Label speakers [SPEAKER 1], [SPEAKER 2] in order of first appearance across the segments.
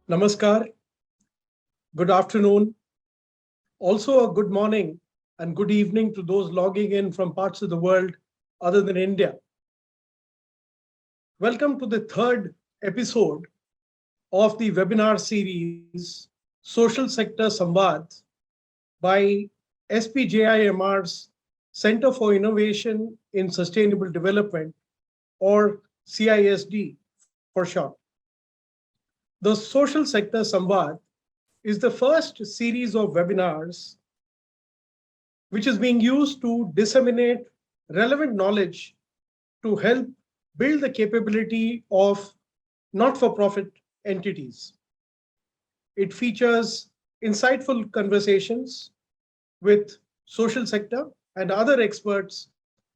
[SPEAKER 1] Namaskar, good afternoon, also a good morning and good evening to those logging in from parts of the world other than India. Welcome to the third episode of the webinar series, Social Sector Samvaad by SPJIMR's Center for Innovation in Sustainable Development, or CISD for short. The Social Sector Samvaad is the first series of webinars which is being used to disseminate relevant knowledge to help build the capability of not-for-profit entities. It features insightful conversations with social sector and other experts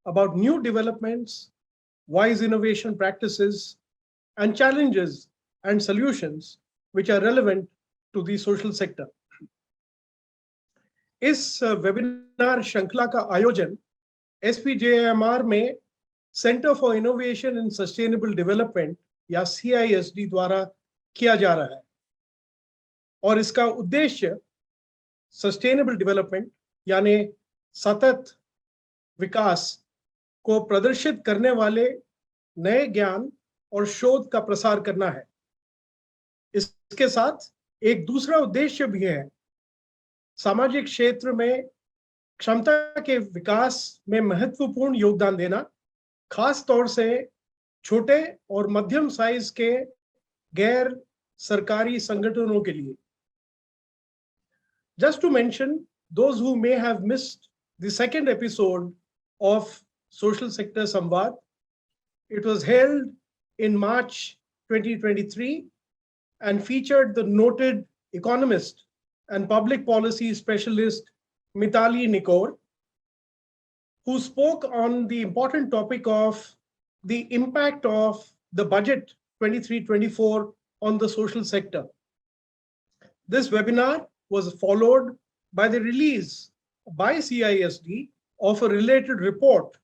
[SPEAKER 1] about new developments, wise innovation practices, and challenges and solutions which are relevant to the social sector. इस webinar श्रृंखला का आयोजन SPJIMR में centre for innovation in sustainable development या CISD द्वारा किया जा रहा है और इसका उद्देश्य सस्टेनेबल डेवलपमेंट यानी सतत विकास को प्रदर्शित करने वाले नए ज्ञान और शोध का प्रसार करना है। इसके साथ एक दूसरा उद्देश्य भी है, सामाजिक क्षेत्र में क्षमता के विकास में महत्वपूर्ण योगदान देना, खास तौर से छोटे और मध्यम साइज के गैर सरकारी संगठनों के लिए। Just to mention, those who may have missed the second episode of Social Sector Samvaad, it was held in March 2023 and featured the noted economist and public policy specialist Mitali Nikor, who spoke on the important topic of the impact of the budget 23-24 on the social sector. This webinar was followed by the release by CISD of a related report,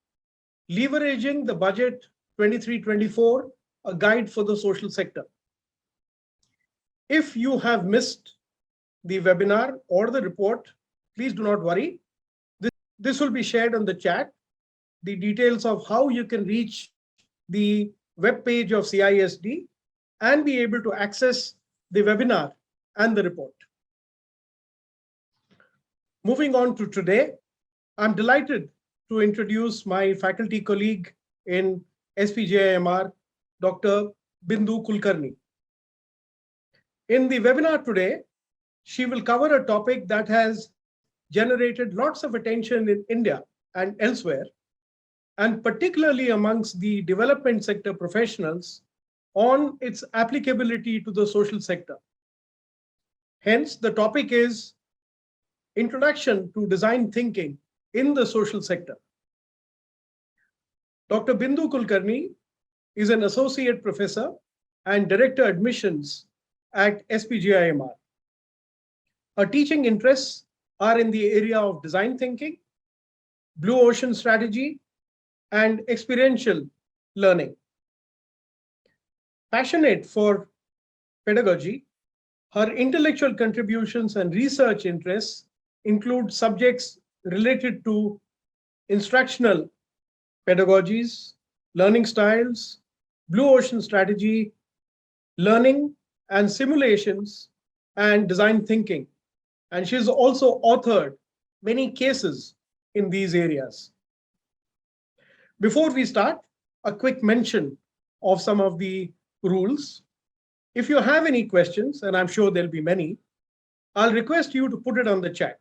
[SPEAKER 1] Leveraging the Budget 23-24, a guide for the social sector. If you have missed the webinar or the report, please do not worry. This will be shared on the chat. The details of how you can reach the web page of CISD and be able to access the webinar and the report. Moving on to today, I'm delighted to introduce my faculty colleague in SPJIMR, Dr. Bindu Kulkarni. In the webinar today, she will cover a topic that has generated lots of attention in India and elsewhere, and particularly amongst the development sector professionals on its applicability to the social sector. Hence, the topic is Introduction to Design Thinking in the Social Sector. Dr. Bindu Kulkarni is an associate professor and director admissions at SPJIMR. Her teaching interests are in the area of design thinking, blue ocean strategy, and experiential learning. Passionate for pedagogy, her intellectual contributions and research interests include subjects related to instructional pedagogies, learning styles, blue ocean strategy, learning and simulations, and design thinking. And she's also authored many cases in these areas. Before we start, a quick mention of some of the rules. If you have any questions, and I'm sure there'll be many, I'll request you to put it on the chat.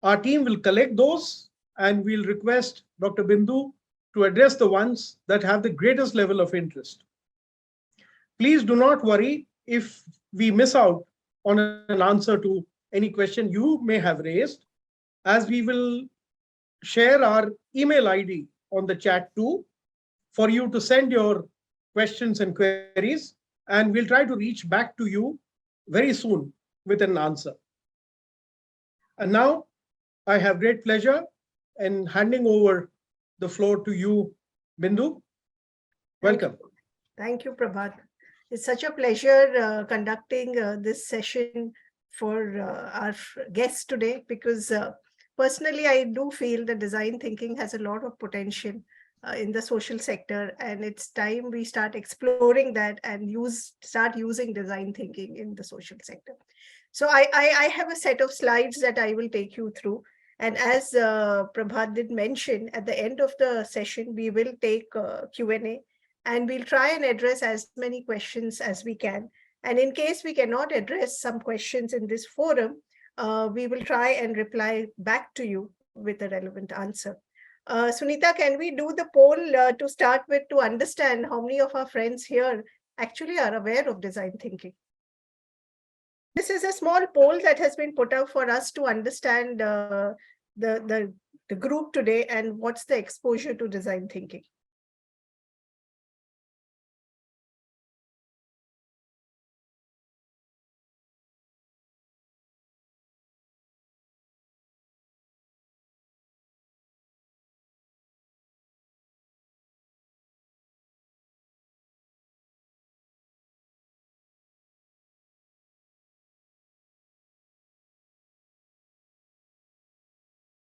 [SPEAKER 1] Our team will collect those and we'll request Dr. Bindu to address the ones that have the greatest level of interest. Please do not worry if we miss out on an answer to any question you may have raised, as we will share our email ID on the chat too for you to send your questions and queries, and we'll try to reach back to you very soon with an answer. And now I have great pleasure in handing over the floor to you, Bindu. Welcome.
[SPEAKER 2] Thank you, Prabhat. It's such a pleasure conducting this session for our guests today, because personally, I do feel that design thinking has a lot of potential in the social sector, and it's time we start exploring that and start using design thinking in the social sector. So I have a set of slides that I will take you through. And as Prabhat did mention, at the end of the session, we will take Q&A, and we'll try and address as many questions as we can. And in case we cannot address some questions in this forum, we will try and reply back to you with a relevant answer. Sunita, can we do the poll to start with, to understand how many of our friends here actually are aware of design thinking? This is a small poll that has been put out for us to understand the group today and what's the exposure to design thinking.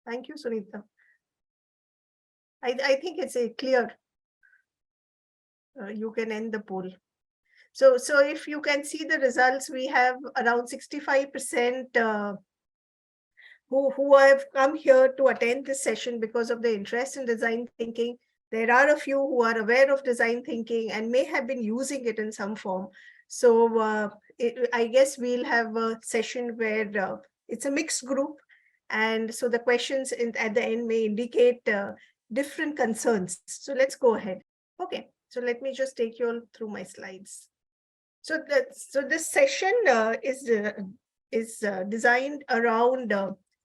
[SPEAKER 2] Thank you, Sunita. I think it's clear. You can end the poll. So if you can see the results, we have around 65% who have come here to attend this session because of their interest in design thinking. There are a few who are aware of design thinking and may have been using it in some form. So I guess we'll have a session where it's a mixed group. And so the questions at the end may indicate different concerns. So let's go ahead. Okay, so let me just take you all through my slides. So this session is designed around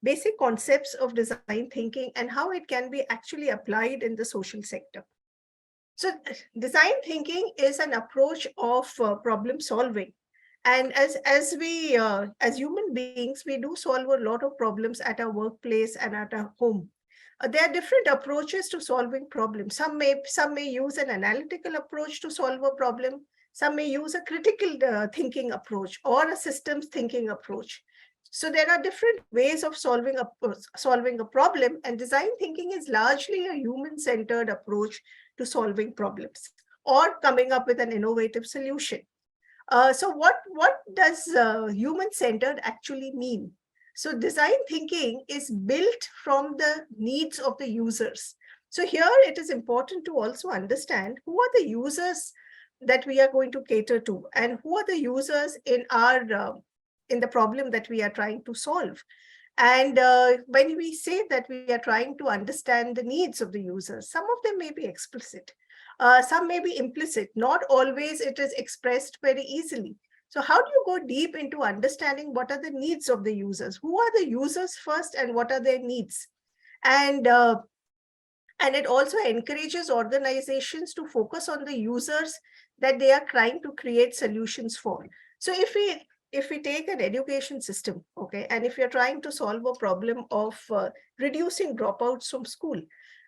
[SPEAKER 2] basic concepts of design thinking and how it can be actually applied in the social sector. So design thinking is an approach of problem solving. And as human beings, we do solve a lot of problems at our workplace and at our home. There are different approaches to solving problems. Some may use an analytical approach to solve a problem. Some may use a critical thinking approach or a systems thinking approach. So there are different ways of solving a problem, and design thinking is largely a human-centered approach to solving problems or coming up with an innovative solution. So what does human-centered actually mean? So design thinking is built from the needs of the users. So here it is important to also understand who are the users that we are going to cater to, and who are the users in the problem that we are trying to solve. And when we say that we are trying to understand the needs of the users, some of them may be explicit, some may be implicit. Not always it is expressed very easily. So how do you go deep into understanding what are the needs of the users? Who are the users first, and what are their needs? And it also encourages organizations to focus on the users that they are trying to create solutions for. So if we take an education system, okay, and if you're trying to solve a problem of reducing dropouts from school,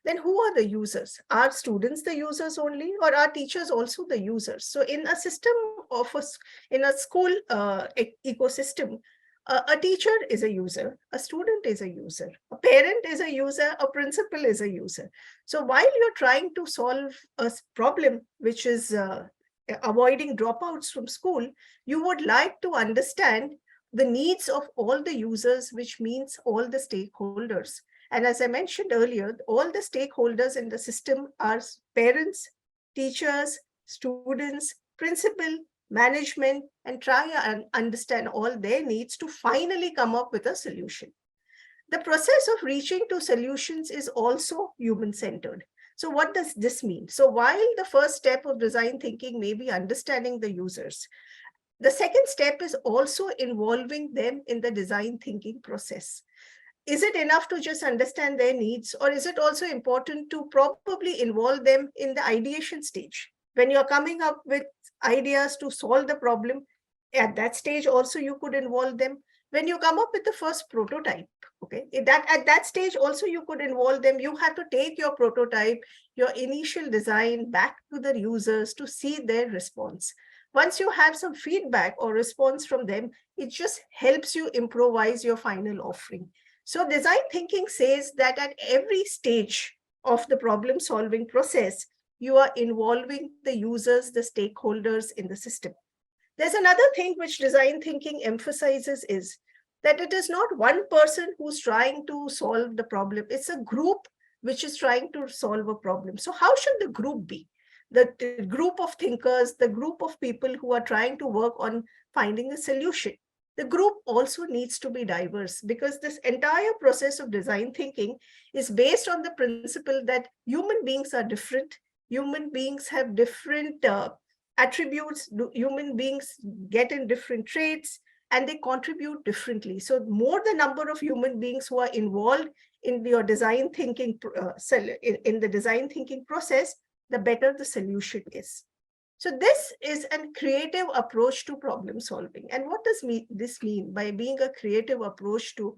[SPEAKER 2] then who are the users? Are students the users only, or are teachers also the users? So in a system in a school ecosystem, a teacher is a user, a student is a user, a parent is a user, a principal is a user. So while you're trying to solve a problem which is avoiding dropouts from school, you would like to understand the needs of all the users, which means all the stakeholders. And as I mentioned earlier, all the stakeholders in the system are parents, teachers, students, principal, management, and try and understand all their needs to finally come up with a solution. The process of reaching to solutions is also human-centered. So what does this mean? So while the first step of design thinking may be understanding the users, the second step is also involving them in the design thinking process. Is it enough to just understand their needs, or is it also important to probably involve them in the ideation stage? When you're coming up with ideas to solve the problem, at that stage also you could involve them. When you come up with the first prototype, okay, at that stage also you could involve them. You have to take your prototype, your initial design back to the users to see their response. Once you have some feedback or response from them, it just helps you improvise your final offering. So design thinking says that at every stage of the problem solving process, you are involving the users, the stakeholders in the system. There's another thing which design thinking emphasizes is that it is not one person who's trying to solve the problem. It's a group which is trying to solve a problem. So how should the group be? The group of thinkers, the group of people who are trying to work on finding a solution. The group also needs to be diverse, because this entire process of design thinking is based on the principle that human beings are different. Human beings have different attributes. Human beings get in different traits and they contribute differently. So more the number of human beings who are involved in your design thinking in the design thinking process, the better the solution is. So this is a creative approach to problem solving. And what does this mean by being a creative approach to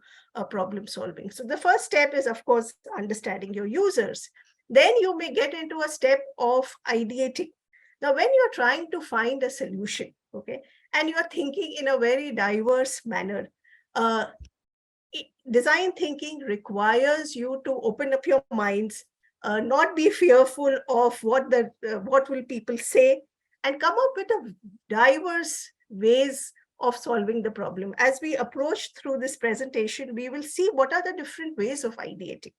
[SPEAKER 2] problem solving? So the first step is, of course, understanding your users. Then you may get into a step of ideating. Now, when you're trying to find a solution, okay, and you're thinking in a very diverse manner, uh, design thinking requires you to open up your minds, not be fearful of what will people say, and come up with a diverse ways of solving the problem. As we approach through this presentation, we will see what are the different ways of ideating.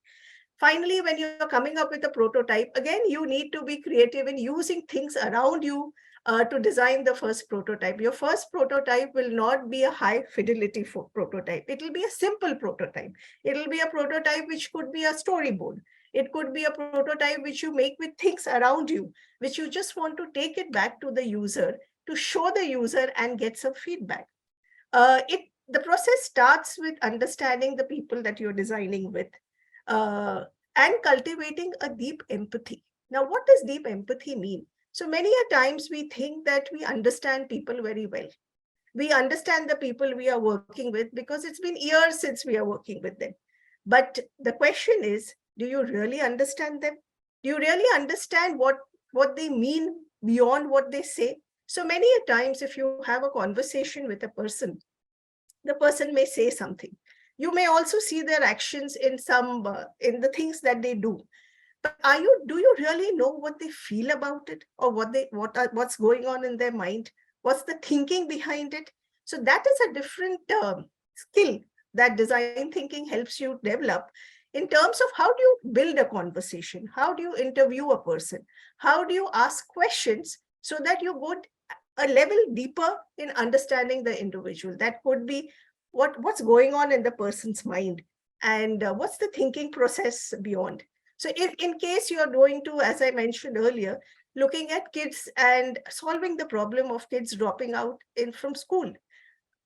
[SPEAKER 2] Finally, when you're coming up with a prototype, again, you need to be creative in using things around you to design the first prototype. Your first prototype will not be a high fidelity prototype. It will be a simple prototype. It will be a prototype which could be a storyboard. It could be a prototype which you make with things around you, which you just want to take it back to the user, to show the user and get some feedback. The process starts with understanding the people that you're designing with, uh, and cultivating a deep empathy. Now, what does deep empathy mean? So many a times we think that we understand people very well. We understand the people we are working with because it's been years since we are working with them. But the question is, do you really understand them? Do you really understand what they mean beyond what they say? So many a times, if you have a conversation with a person, the person may say something. You may also see their actions in in the things that they do. But do you really know what they feel about it, or what's going on in their mind? What's the thinking behind it? So that is a different skill that design thinking helps you develop, in terms of how do you build a conversation, how do you interview a person, how do you ask questions, so that you go a level deeper in understanding the individual. That could be what's going on in the person's mind, and what's the thinking process beyond. So if in case you are going to, as I mentioned earlier, looking at kids and solving the problem of kids dropping out from school,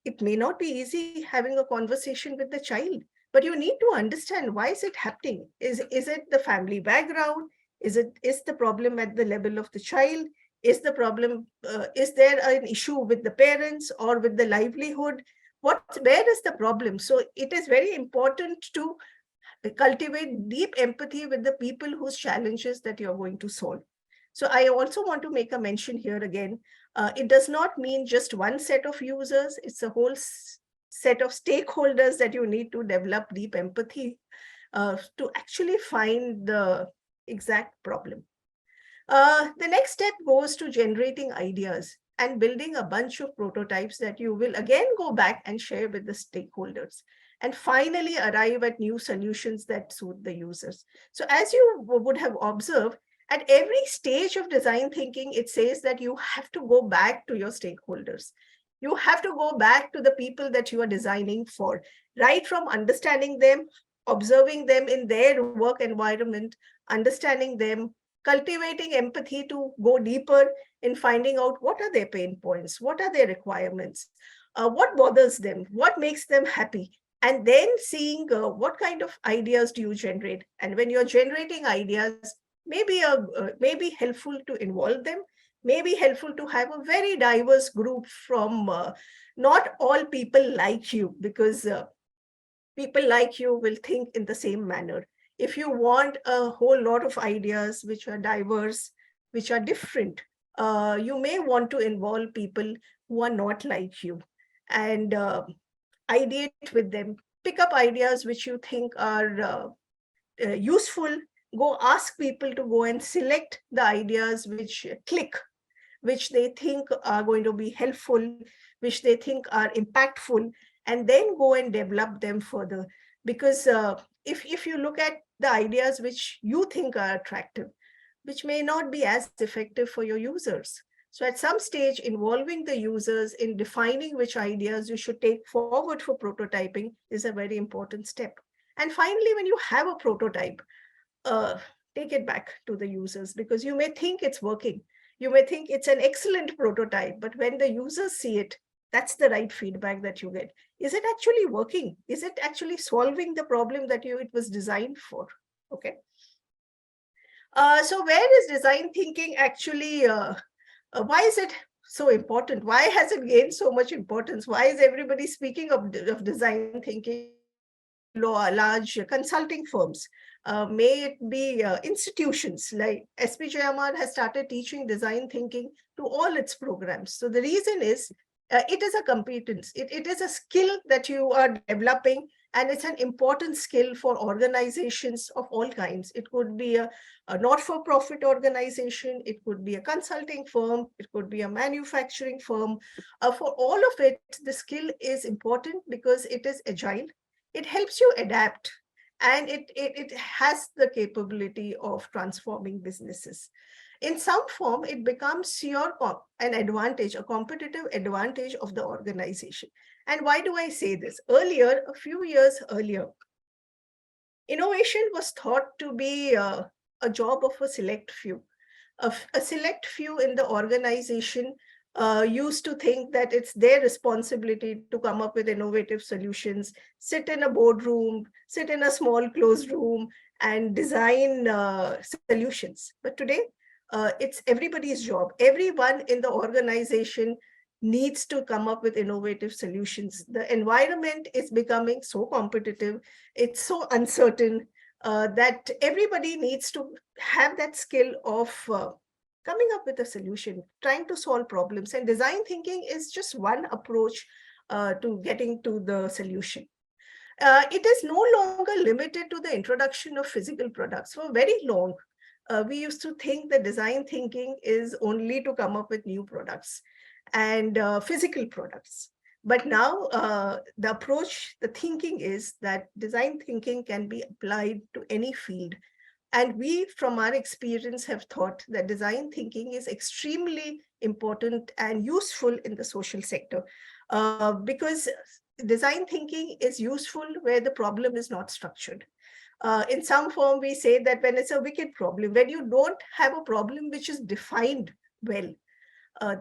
[SPEAKER 2] it may not be easy having a conversation with the child, but you need to understand, why is it happening? Is it the family background? Is the problem at the level of the child? Is the problem is there an issue with the parents or with the livelihood? Where is the problem? So it is very important to cultivate deep empathy with the people whose challenges that you're going to solve. So I also want to make a mention here again. It does not mean just one set of users. It's a whole set of stakeholders that you need to develop deep empathy to actually find the exact problem. The next step goes to generating ideas and building a bunch of prototypes that you will again go back and share with the stakeholders, and finally arrive at new solutions that suit the users. So as you would have observed, at every stage of design thinking, it says that you have to go back to your stakeholders. You have to go back to the people that you are designing for, right from understanding them, observing them in their work environment, understanding them, cultivating empathy to go deeper in finding out what are their pain points, what are their requirements, what bothers them, what makes them happy, and then seeing what kind of ideas do you generate. And when you're generating ideas, maybe helpful to involve them, may be helpful to have a very diverse group from not all people like you, because people like you will think in the same manner. If you want a whole lot of ideas which are diverse, which are different, you may want to involve people who are not like you and ideate with them, pick up ideas which you think are useful, go ask people to go and select the ideas which click, which they think are going to be helpful, which they think are impactful, and then go and develop them further. Because if you look at the ideas which you think are attractive, which may not be as effective for your users. So at some stage, involving the users in defining which ideas you should take forward for prototyping is a very important step. And finally, when you have a prototype, uh, take it back to the users, because you may think it's working. You may think it's an excellent prototype, but when the users see it, that's the right feedback that you get. Is it actually working? Is it actually solving the problem that it was designed for? Okay. So where is design thinking actually, why is it so important? Why has it gained so much importance? Why is everybody speaking of design thinking? Large consulting firms, may it be institutions like SPJIMR has started teaching design thinking to all its programs. So the reason is it is a competence, it is a skill that you are developing, and it's an important skill for organizations of all kinds. It could be a not-for-profit organization, it could be a consulting firm, it could be a manufacturing firm. For all of it, the skill is important because it is agile, it helps you adapt, and it has the capability of transforming businesses. In some form, it becomes an advantage, a competitive advantage of the organization. And why do I say this? Earlier, a few years earlier, innovation was thought to be a job of a select few. A select few in the organization used to think that it's their responsibility to come up with innovative solutions, sit in a boardroom, sit in a small closed room, and design solutions. But today, it's everybody's job. Everyone in the organization needs to come up with innovative solutions. The environment is becoming so competitive, it's so uncertain, that everybody needs to have that skill of coming up with a solution, trying to solve problems. And design thinking is just one approach to getting to the solution. It is no longer limited to the introduction of physical products. For very long, we used to think that design thinking is only to come up with new products and physical products. But now the approach, the thinking is that design thinking can be applied to any field. And we, from our experience, have thought that design thinking is extremely important and useful in the social sector, because design thinking is useful where the problem is not structured. In some form, we say that when it's a wicked problem, when you don't have a problem which is defined well,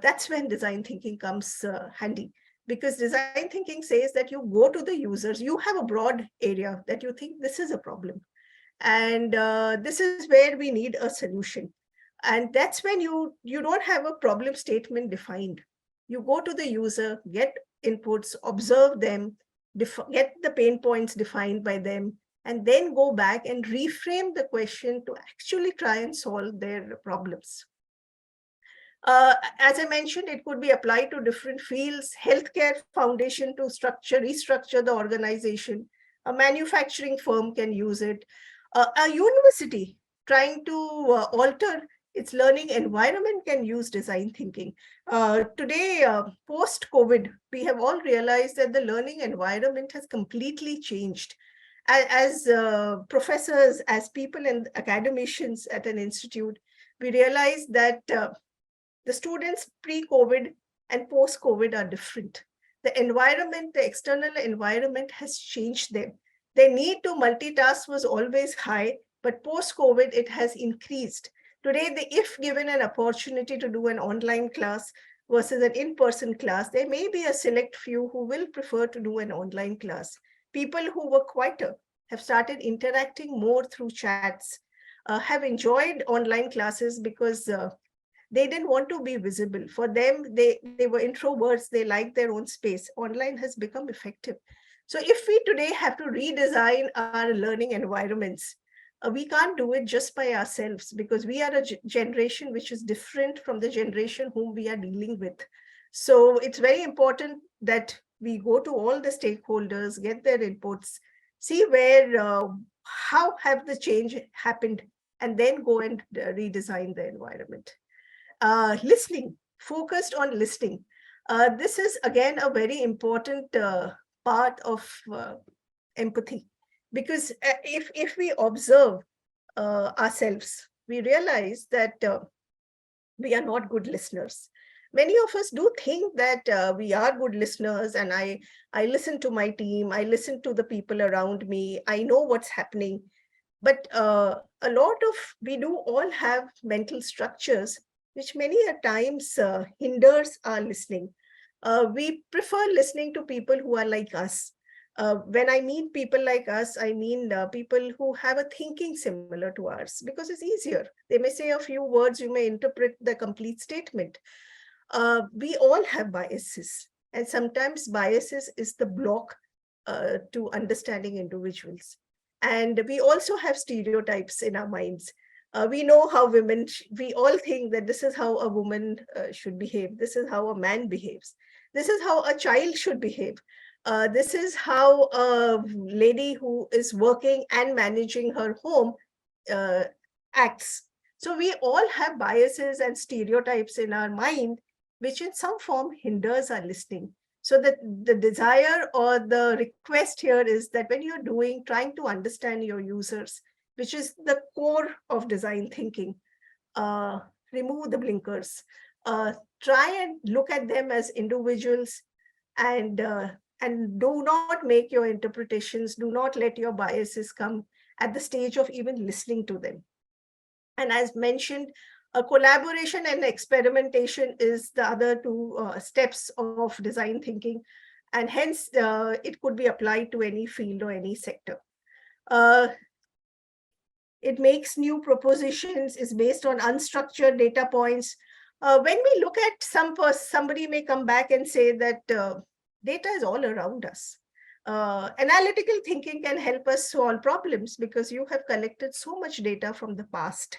[SPEAKER 2] that's when design thinking comes handy. Because design thinking says that you go to the users, you have a broad area that you think this is a problem, and this is where we need a solution. And that's when you don't have a problem statement defined. You go to the user, get inputs, observe them, get the pain points defined by them, and then go back and reframe the question to actually try and solve their problems. As I mentioned, it could be applied to different fields: healthcare foundation to restructure the organization, a manufacturing firm can use it, a university trying to alter its learning environment can use design thinking. Today, post-COVID, we have all realized that the learning environment has completely changed. As professors, as people and academicians at an institute, we realize that the students pre-COVID and post-COVID are different. The environment, the external environment has changed them. Their need to multitask was always high, but post-COVID, it has increased. Today, if given an opportunity to do an online class versus an in-person class, there may be a select few who will prefer to do an online class. People who were quieter have started interacting more through chats, have enjoyed online classes because they didn't want to be visible. For them, they were introverts, they liked their own space. Online has become effective. So if we today have to redesign our learning environments, We can't do it just by ourselves, because we are a generation which is different from the generation whom we are dealing with. So it's very important that we go to all the stakeholders, get their inputs, see where, how have the change happened, and then go and redesign the environment. Listening, focused on listening. This is again a very important part of empathy, because if we observe ourselves, we realize that we are not good listeners. Many of us do think that we are good listeners, and I listen to my team, I listen to the people around me, I know what's happening. But a lot of, we do all have mental structures which many a times hinders our listening. We prefer listening to people who are like us. When I mean people like us, I mean people who have a thinking similar to ours, because it's easier. They may say a few words, you may interpret the complete statement. We all have biases, and sometimes biases is the block to understanding individuals. And we also have stereotypes in our minds. We know how women, we all think that this is how a woman should behave, this is how a man behaves, this is how a child should behave, this is how a lady who is working and managing her home uh, acts. So we all have biases and stereotypes in our mind, which in some form hinders our listening. So that the desire or the request here is that when you're trying to understand your users, which is the core of design thinking, uh, remove the blinkers, try and look at them as individuals, and do not make your interpretations, do not let your biases come at the stage of even listening to them. And as mentioned, collaboration and experimentation is the other two steps of design thinking, and hence it could be applied to any field or any sector. Uh, it makes new propositions, is based on unstructured data points. When we look at somebody may come back and say that data is all around us. Analytical thinking can help us solve problems because you have collected so much data from the past.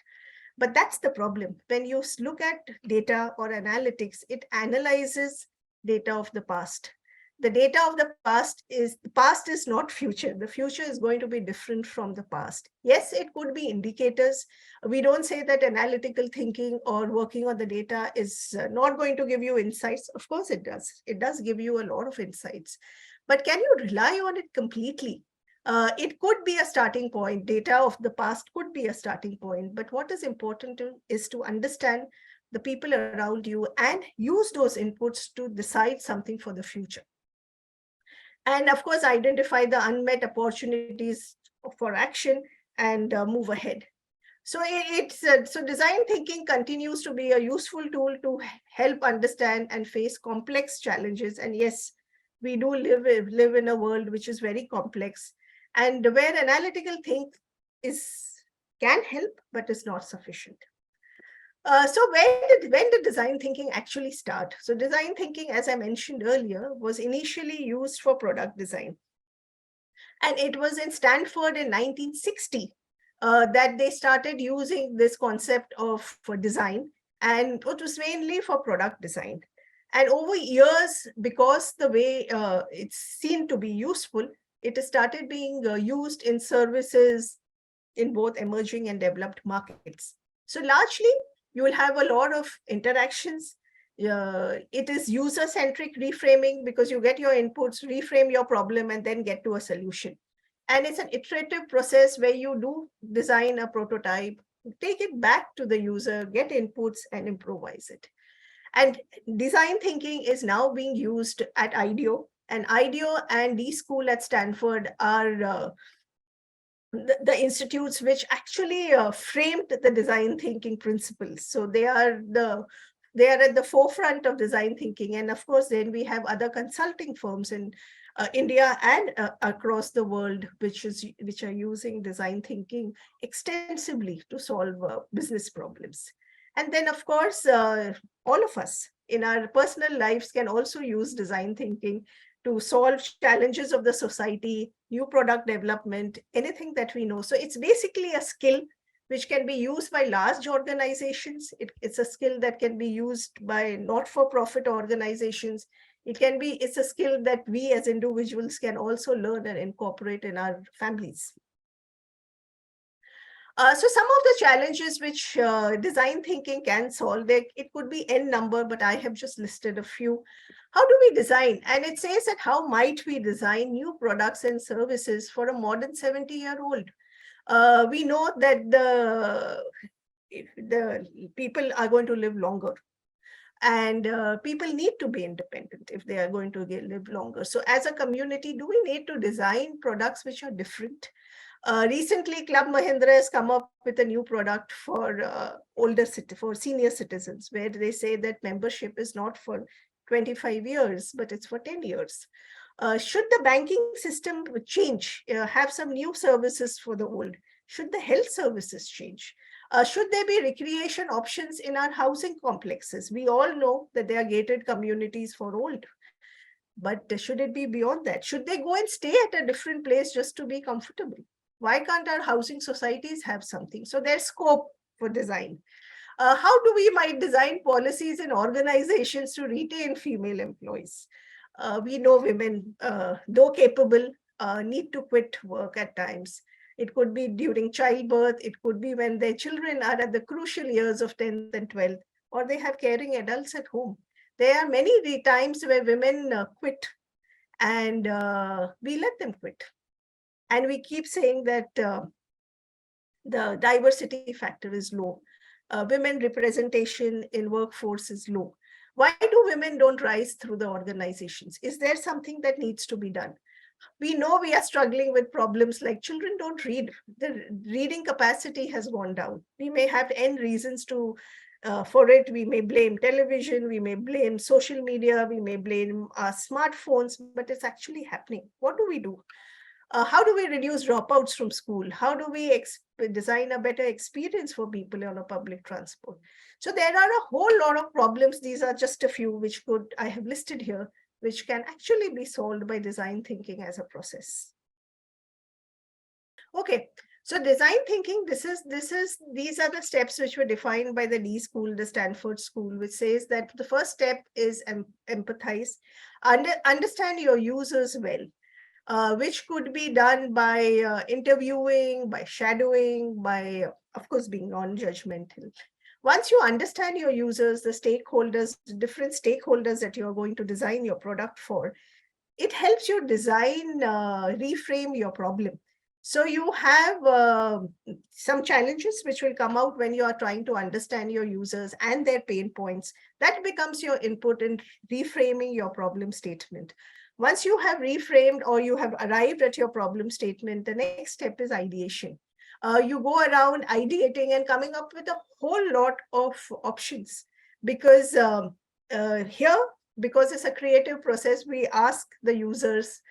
[SPEAKER 2] But that's the problem. When you look at data or analytics, it analyzes data of the past. The data of the past is not future. The future is going to be different from the past. Yes, it could be indicators. We don't say that analytical thinking or working on the data is not going to give you insights. Of course it does. It does give you a lot of insights. But can you rely on it completely? It could be a starting point. Data of the past could be a starting point. But what is important is to understand the people around you and use those inputs to decide something for the future. And of course, identify the unmet opportunities for action and move ahead. So so design thinking continues to be a useful tool to help understand and face complex challenges. And yes, we do live in a world which is very complex, and where analytical think is can help, but is not sufficient. So when did design thinking actually start? So design thinking, as I mentioned earlier, was initially used for product design. And it was in Stanford in 1960 that they started using this concept of for design, and it was mainly for product design. And over years, because the way it's seen to be useful, it started being used in services in both emerging and developed markets. So largely, you will have a lot of interactions. It is user-centric reframing, because you get your inputs, reframe your problem, and then get to a solution. And it's an iterative process where you do design a prototype, take it back to the user, get inputs, and improvise it. And design thinking is now being used at IDEO, and IDEO and D School at Stanford are the institutes which actually framed the design thinking principles. So they are at the forefront of design thinking. And of course, then we have other consulting firms in India and across the world, which are using design thinking extensively to solve business problems. And then, of course, all of us in our personal lives can also use design thinking to solve challenges of the society, new product development, anything that we know. So it's basically a skill which can be used by large organizations. It's a skill that can be used by not-for-profit organizations. It's a skill that we as individuals can also learn and incorporate in our families. So some of the challenges which design thinking can solve, it could be n number, but I have just listed a few. How do we design? And it says that how might we design new products and services for a modern 70-year-old? We know that the people are going to live longer, and people need to be independent if they are going to live longer. So as a community, do we need to design products which are different? Recently, Club Mahindra has come up with a new product for for senior citizens, where they say that membership is not for 25 years, but it's for 10 years. Should the banking system change, have some new services for the old? Should the health services change? Should there be recreation options in our housing complexes? We all know that they are gated communities for old. But should it be beyond that? Should they go and stay at a different place just to be comfortable? Why can't our housing societies have something? So there's scope for design. How do we might design policies and organizations to retain female employees? We know women, though capable, need to quit work at times. It could be during childbirth. It could be when their children are at the crucial years of 10th and 12th, or they have caring adults at home. There are many times where women quit, and we let them quit. And we keep saying that the diversity factor is low. Women representation in workforce is low. Why do women don't rise through the organizations? Is there something that needs to be done? We know we are struggling with problems like children don't read. The reading capacity has gone down. We may have n reasons for it. We may blame television, we may blame social media, we may blame our smartphones, but it's actually happening. What do we do? How do we reduce dropouts from school? How do we design a better experience for people on a public transport? So there are a whole lot of problems. These are just a few which I have listed here, which can actually be solved by design thinking as a process. Okay, so design thinking, these are the steps which were defined by the D School, the Stanford School, which says that the first step is empathize, understand your users well. Which could be done by interviewing, by shadowing, by, of course, being non-judgmental. Once you understand your users, the stakeholders, the different stakeholders that you're going to design your product for, it helps you design, reframe your problem. So you have some challenges which will come out when you are trying to understand your users and their pain points. That becomes your input in reframing your problem statement. Once you have reframed or you have arrived at your problem statement, the next step is ideation. You go around ideating and coming up with a whole lot of options, because here, because it's a creative process, we ask the users,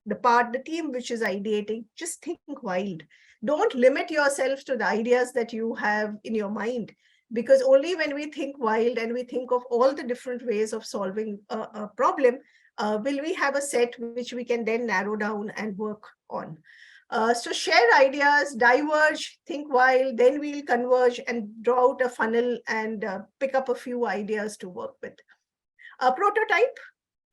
[SPEAKER 2] the team which is ideating, just think wild. Don't limit yourself to the ideas that you have in your mind, because only when we think wild and we think of all the different ways of solving a problem, will we have a set which we can then narrow down and work on. So share ideas, diverge, think wild, then we'll converge and draw out a funnel and pick up a few ideas to work with. A prototype,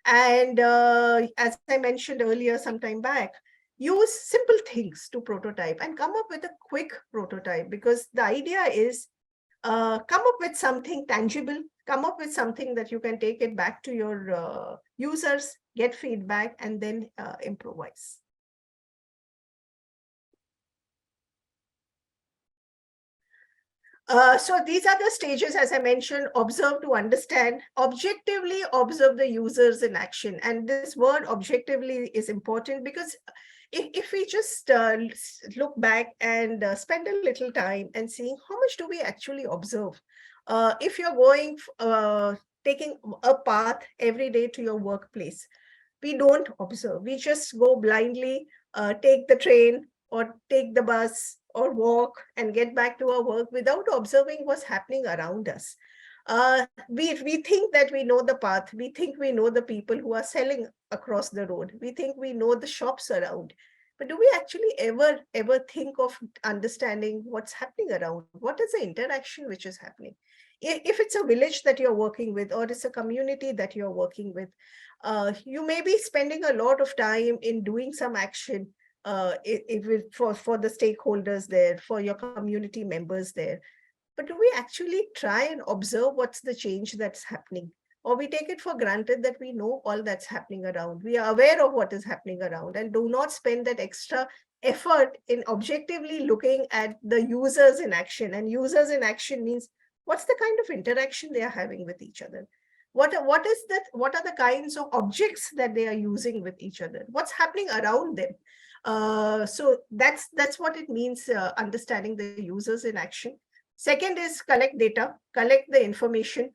[SPEAKER 2] and as I mentioned earlier some time back, use simple things to prototype and come up with a quick prototype, because the idea is come up with something tangible, come up with something that you can take it back to your users, get feedback, and then improvise. So these are the stages, as I mentioned: observe to understand, objectively observe the users in action. And this word objectively is important, because if we just look back and spend a little time and seeing how much do we actually observe. If you're going, taking a path every day to your workplace, we don't observe. We just go blindly, take the train or take the bus or walk and get back to our work without observing what's happening around us. We think that we know the path. We think we know the people who are selling across the road. We think we know the shops around. But do we actually ever think of understanding what's happening around? What is the interaction which is happening? If it's a village that you're working with, or it's a community that you're working with, you may be spending a lot of time in doing some action for the stakeholders there, for your community members there. But do we actually try and observe what's the change that's happening? Or we take it for granted that we know all that's happening around. We are aware of what is happening around and do not spend that extra effort in objectively looking at the users in action. And users in action means what's the kind of interaction they are having with each other? What is that? What are the kinds of objects that they are using with each other? What's happening around them? So that's what it means, understanding the users in action. Second is collect data, collect the information.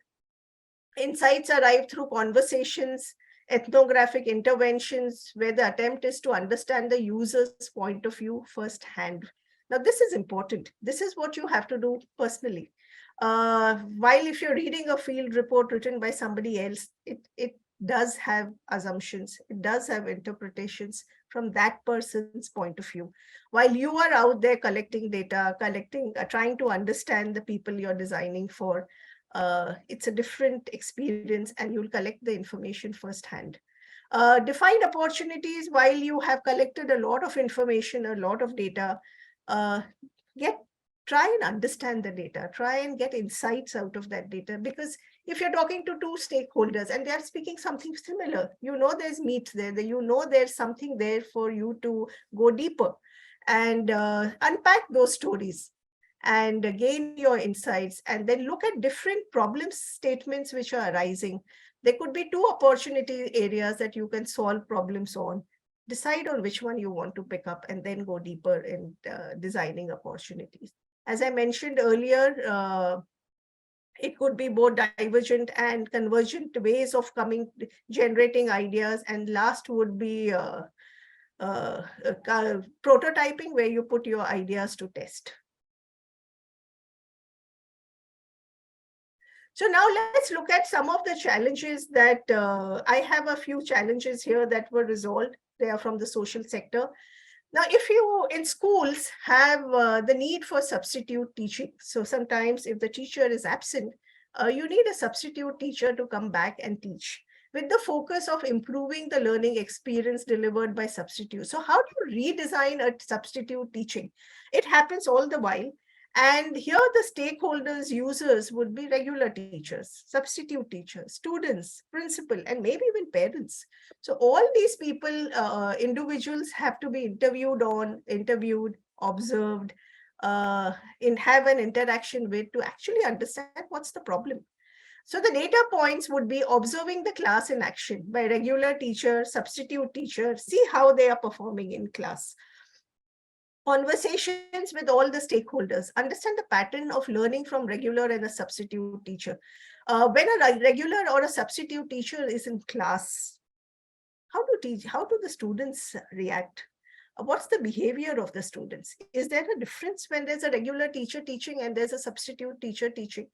[SPEAKER 2] Insights arrive through conversations, ethnographic interventions, where the attempt is to understand the user's point of view firsthand. Now, this is important. This is what you have to do personally. While if you're reading a field report written by somebody else, it does have assumptions, it does have interpretations from that person's point of view. While you are out there collecting data, trying to understand the people you're designing for, it's a different experience, and you'll collect the information firsthand. Define opportunities. While you have collected a lot of information, a lot of data, try and understand the data, try and get insights out of that data. Because if you're talking to two stakeholders and they're speaking something similar, you know there's meat there, you know there's something there for you to go deeper and unpack those stories and gain your insights, and then look at different problem statements which are arising. There could be two opportunity areas that you can solve problems on. Decide on which one you want to pick up and then go deeper in designing opportunities. As I mentioned earlier, it could be both divergent and convergent ways of generating ideas. And last would be prototyping, where you put your ideas to test. So now let's look at some of the challenges that I have a few challenges here that were resolved. They are from the social sector. Now, if you in schools have the need for substitute teaching, so sometimes if the teacher is absent, you need a substitute teacher to come back and teach, with the focus of improving the learning experience delivered by substitutes. So how do you redesign a substitute teaching? It happens all the while. And here the stakeholders, users would be regular teachers, substitute teachers, students, principal, and maybe even parents. So all these people, individuals have to be interviewed, observed, have an interaction with, to actually understand what's the problem. So the data points would be observing the class in action by regular teacher, substitute teacher, see how they are performing in class. Conversations with all the stakeholders, understand the pattern of learning from regular and a substitute teacher. When a regular or a substitute teacher is in class, how do the students react? What's the behavior of the students? Is there a difference when there's a regular teacher teaching and there's a substitute teacher teaching?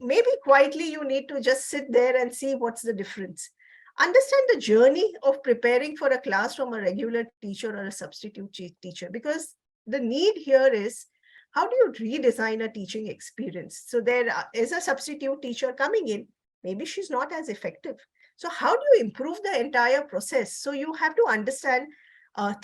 [SPEAKER 2] Maybe quietly you need to just sit there and see what's the difference. Understand the journey of preparing for a class from a regular teacher or a substitute teacher, because the need here is, how do you redesign a teaching experience? So there is a substitute teacher coming in, maybe she's not as effective. So how do you improve the entire process? So you have to understand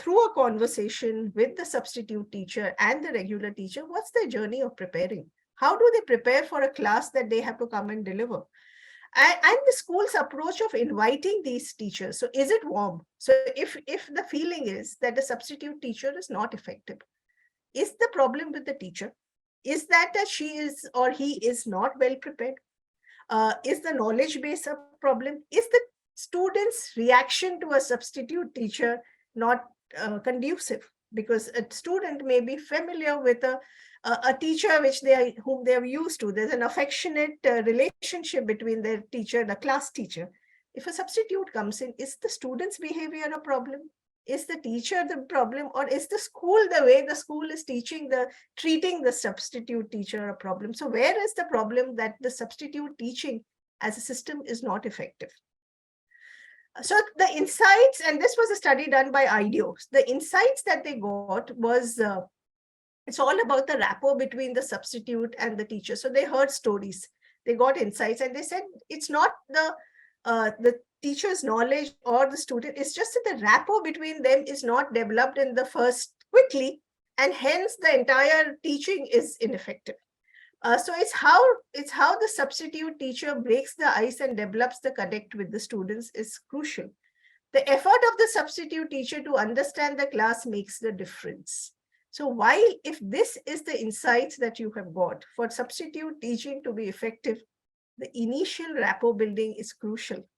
[SPEAKER 2] through a conversation with the substitute teacher and the regular teacher, what's their journey of preparing? How do they prepare for a class that they have to come and deliver? And the school's approach of inviting these teachers. So is it warm? So if the feeling is that the substitute teacher is not effective, is the problem with the teacher? Is that she is or he is not well prepared? Is the knowledge base a problem? Is the student's reaction to a substitute teacher not conducive? Because a student may be familiar with a teacher whom they are used to. There's an affectionate relationship between their teacher and a class teacher. If a substitute comes in, is the student's behavior a problem? Is the teacher the problem, or is the school, the way the school is treating the substitute teacher a problem? So where is the problem that the substitute teaching as a system is not effective? So the insights, and this was a study done by IDEOs, the insights that they got was, it's all about the rapport between the substitute and the teacher. So they heard stories, they got insights, and they said it's not the teacher's knowledge or the student, it's just that the rapport between them is not developed in the first quickly, and hence the entire teaching is ineffective. So it's how the substitute teacher breaks the ice and develops the connect with the students is crucial. The effort of the substitute teacher to understand the class makes the difference. So while if this is the insights that you have got, for substitute teaching to be effective, the initial rapport building is crucial.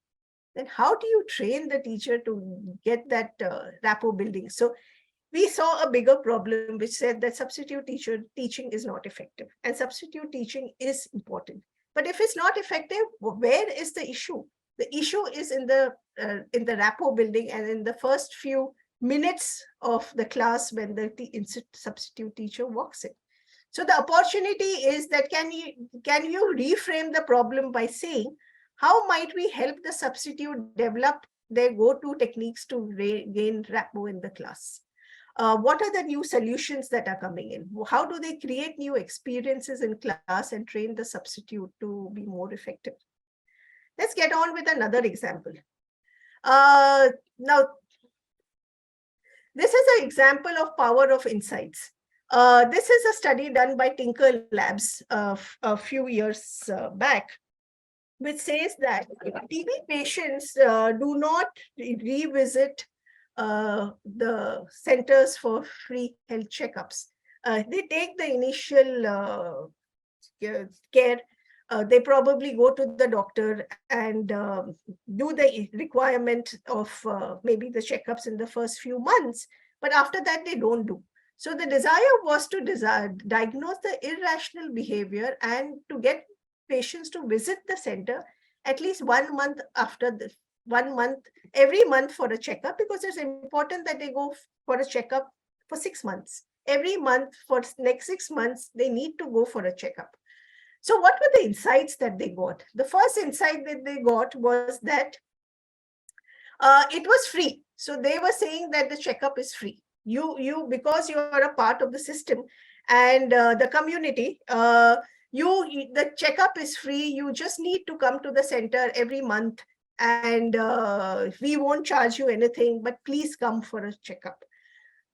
[SPEAKER 2] Then how do you train the teacher to get that rapport building? So we saw a bigger problem which said that substitute teacher teaching is not effective, and substitute teaching is important. But if it's not effective, where is the issue? The issue is in the rapport building and in the first few minutes of the class when the substitute teacher walks in. So the opportunity is that can you reframe the problem by saying, how might we help the substitute develop their go-to techniques to gain rapport in the class? What are the new solutions that are coming in? How do they create new experiences in class and train the substitute to be more effective? Let's get on with another example. Now, this is an example of power of insights. This is a study done by Tinker Labs a few years back, which says that TB patients do not revisit the centers for free health checkups. They take the initial care. They probably go to the doctor and do the requirement of maybe the checkups in the first few months, but after that they don't do. So the desire was to diagnose the irrational behavior and to get patients to visit the center at least 1 month after the 1 month, every month for a checkup, because it's important that they go for a checkup for 6 months. Every month for next 6 months, they need to go for a checkup. So what were the insights that they got? The first insight that they got was that it was free. So they were saying that the checkup is free. Because you are a part of the system and the community, the checkup is free. You just need to come to the center every month, and we won't charge you anything, but please come for a checkup.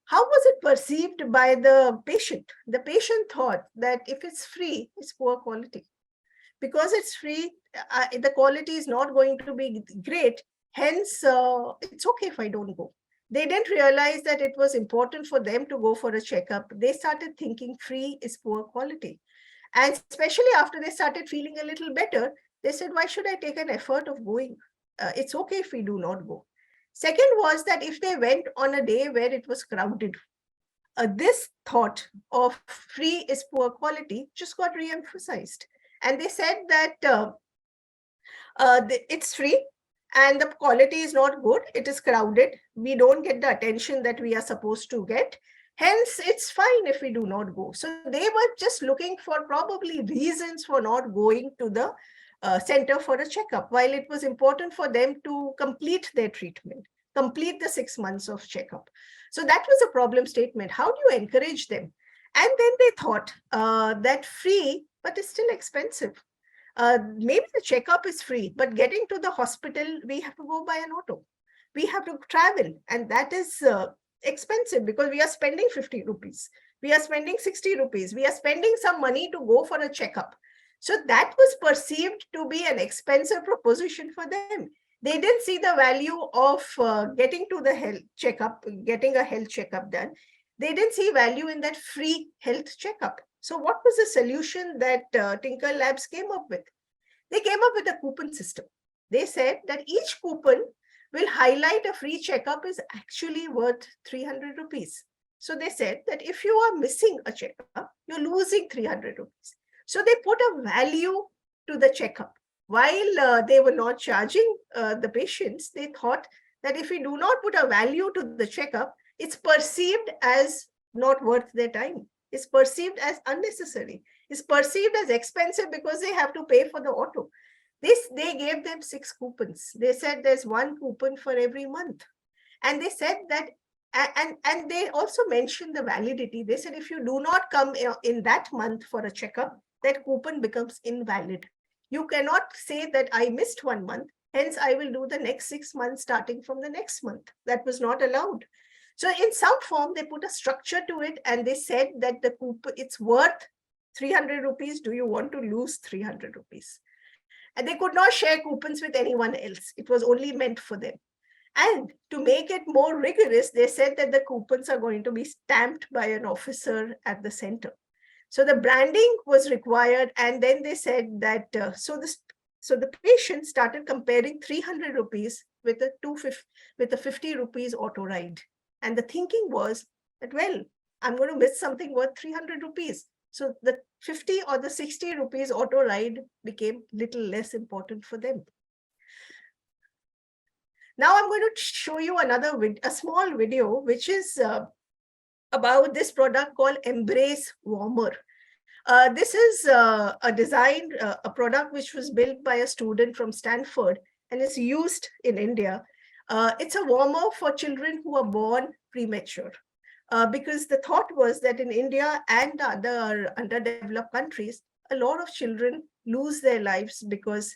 [SPEAKER 2] How was it perceived by the patient? The patient thought that if it's free, it's poor quality. Because it's free, the quality is not going to be great. Hence, it's okay if I don't go. They didn't realize that it was important for them to go for a checkup. They started thinking free is poor quality. And especially after they started feeling a little better, they said, why should I take an effort of going? It's okay if we do not go. Second was that if they went on a day where it was crowded, this thought of free is poor quality just got re-emphasized. And they said that it's free and the quality is not good. It is crowded. We don't get the attention that we are supposed to get. Hence, it's fine if we do not go. So they were just looking for probably reasons for not going to the center for a checkup, while it was important for them to complete their treatment, complete the 6 months of checkup. So that was a problem statement. How do you encourage them? And then they thought that free, but it's still expensive. Maybe the checkup is free, but getting to the hospital, we have to go by an auto. We have to travel, and that is expensive because we are spending 50 rupees. We are spending 60 rupees. We are spending some money to go for a checkup. So that was perceived to be an expensive proposition for them. They didn't see the value of getting to the health checkup, getting a health checkup done. They didn't see value in that free health checkup. So what was the solution that Tinker Labs came up with? They came up with a coupon system. They said that each coupon will highlight a free checkup is actually worth 300 rupees. So they said that if you are missing a checkup, you're losing 300 rupees. So they put a value to the checkup. While they were not charging the patients, they thought that if we do not put a value to the checkup, it's perceived as not worth their time. It's perceived as unnecessary. It's perceived as expensive because they have to pay for the auto. They gave them 6 coupons. They said there's 1 coupon for every month. And they said that, and they also mentioned the validity. They said if you do not come in that month for a checkup, that coupon becomes invalid. You cannot say that I missed 1 month, hence I will do the next 6 months starting from the next month. That was not allowed. So in some form, they put a structure to it, and they said that the coupon, it's worth 300 rupees. Do you want to lose 300 rupees? And they could not share coupons with anyone else. It was only meant for them. And to make it more rigorous, they said that the coupons are going to be stamped by an officer at the center. So the branding was required. And then they said that, so the patient started comparing 300 rupees with a 50 rupees auto ride. And the thinking was that, well, I'm going to miss something worth 300 rupees. So the 50 or the 60 rupees auto ride became little less important for them. Now I'm going to show you a small video, which is about this product called Embrace Warmer. This is a product which was built by a student from Stanford and is used in India. It's a warmer for children who are born premature. Because the thought was that in India and other underdeveloped countries, a lot of children lose their lives because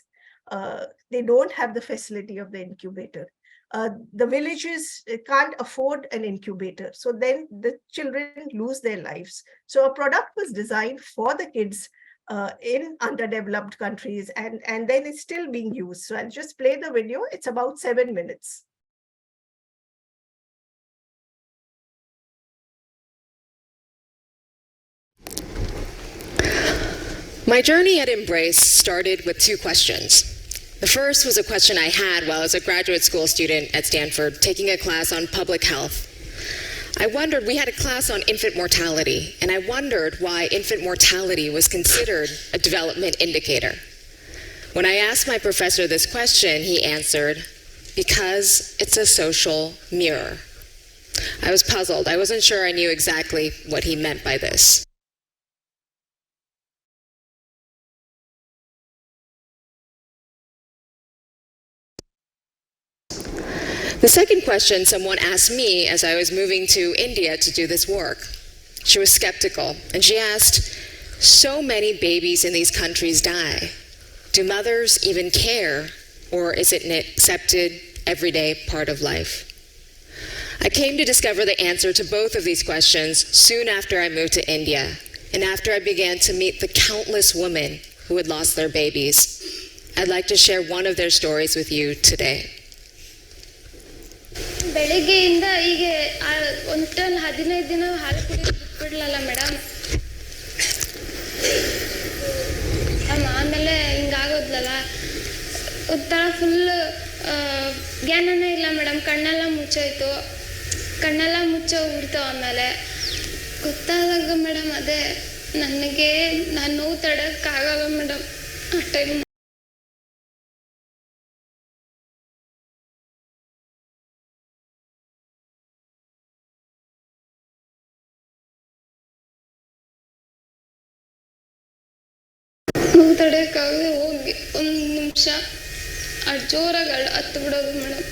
[SPEAKER 2] they don't have the facility of the incubator. The villages can't afford an incubator. So then the children lose their lives. So a product was designed for the kids in underdeveloped countries, and then it's still being used. So I'll just play the video. It's about 7 minutes.
[SPEAKER 3] My journey at Embrace started with 2 questions. The first was a question I had while I was a graduate school student at Stanford taking a class on public health. We had a class on infant mortality, and I wondered why infant mortality was considered a development indicator. When I asked my professor this question, he answered, because it's a social mirror. I was puzzled. I wasn't sure I knew exactly what he meant by this. The second question someone asked me as I was moving to India to do this work. She was skeptical, and she asked, so many babies in these countries die. Do mothers even care, or is it an accepted, everyday part of life? I came to discover the answer to both of these questions soon after I moved to India, and after I began to meet the countless women who had lost their babies. I'd like to share one of their stories with you today.
[SPEAKER 4] ಬೆಳಿಗ್ಗೆಯಿಂದ ಹೀಗೆ ಒಂದು ton 15 ದಿನ ಹಾಲು ಕುಡಿದು ಬಿಟ್ಬಿಡ್ಲಲ್ಲ madam. ಆಮೇಲೆ ಹಿಂಗಾಗೋದ್ಲಲ್ಲ, ಒಂಥರ full ಜ್ಞಾನನೇ ಇಲ್ಲ madam. ಕಣ್ಣೆಲ್ಲ ಮುಚ್ಚೋಯ್ತು, ಕಣ್ಣೆಲ್ಲ ಮುಚ್ಚೋಗ್ಬಿಡ್ತು. ಆಮೇಲೆ ಗೊತ್ತಾದಾಗ ಮೇಡಮ್ ಅದೇ ನನಗೆ ನಾನು ನೋವು ತಡೆಯೋಕ್ಕಾಗಲ್ಲ ಮೇಡಮ್ ಆ ಟೈಮ್. ನೋವು ತಡೆಯೋಕ್ಕಾಗದೆ ಹೋಗಿ 1 ನಿಮಿಷ ಜೋರಾಗಿ ಹತ್ತು ಬಿಡೋದು ಮೇಡಮ್.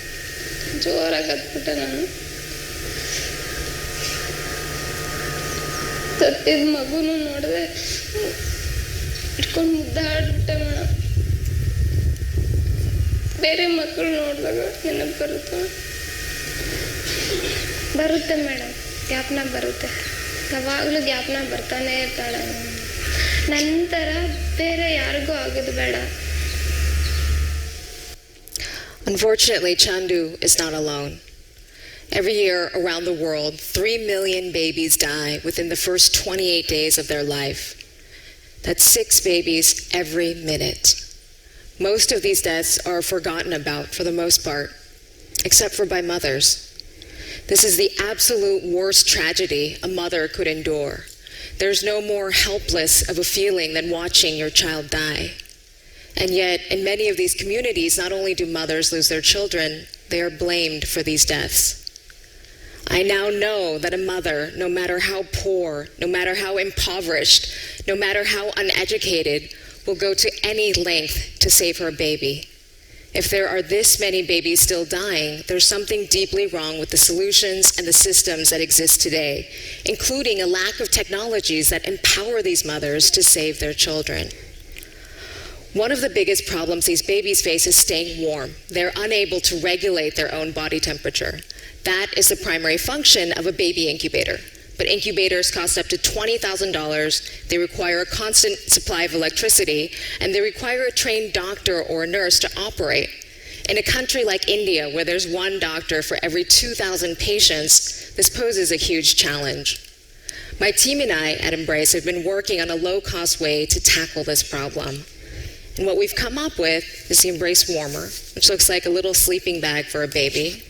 [SPEAKER 4] ಜೋರಾಗಿ ಹತ್ಬಿಟ್ಟೆ ನಾನು. ಸತ್ತಿದ ಮಗುನು ನೋಡಿದೆ, ಇಟ್ಕೊಂಡು ಮುದ್ದಾಡ್ಬಿಟ್ಟೆ ಮೇಡಮ್. ಬೇರೆ ಮಕ್ಕಳು ನೋಡಿದಾಗ ನೆನಪು ಬರುತ್ತೆ ಮೇಡಮ್. ಜ್ಞಾಪನ ಬರುತ್ತೆ, ಯಾವಾಗಲೂ ಜ್ಞಾಪನ ಬರ್ತಾನೆ ಇರ್ತಾಳೆ. ನಂತರ ಬೇರೆ ಯಾರಿಗೂ ಆಗೋದು ಬೇಡ.
[SPEAKER 3] Unfortunately, Chandu is not alone. Every year around the world, 3 million babies die within the first 28 days of their life. That's 6 babies every minute. Most of these deaths are forgotten about for the most part, except for by mothers. This is the absolute worst tragedy a mother could endure. There's no more helpless of a feeling than watching your child die. And yet, in many of these communities, not only do mothers lose their children, they are blamed for these deaths. I now know that a mother, no matter how poor, no matter how impoverished, no matter how uneducated, will go to any length to save her baby. If there are this many babies still dying, there's something deeply wrong with the solutions and the systems that exist today, including a lack of technologies that empower these mothers to save their children. One of the biggest problems these babies face is staying warm. They're unable to regulate their own body temperature. That is the primary function of a baby incubator. But incubators cost up to $20,000, they require a constant supply of electricity, and they require a trained doctor or a nurse to operate. In a country like India, where there's one doctor for every 2,000 patients, this poses a huge challenge. My team and I at Embrace have been working on a low-cost way to tackle this problem. And what we've come up with is the Embrace Warmer, which looks like a little sleeping bag for a baby.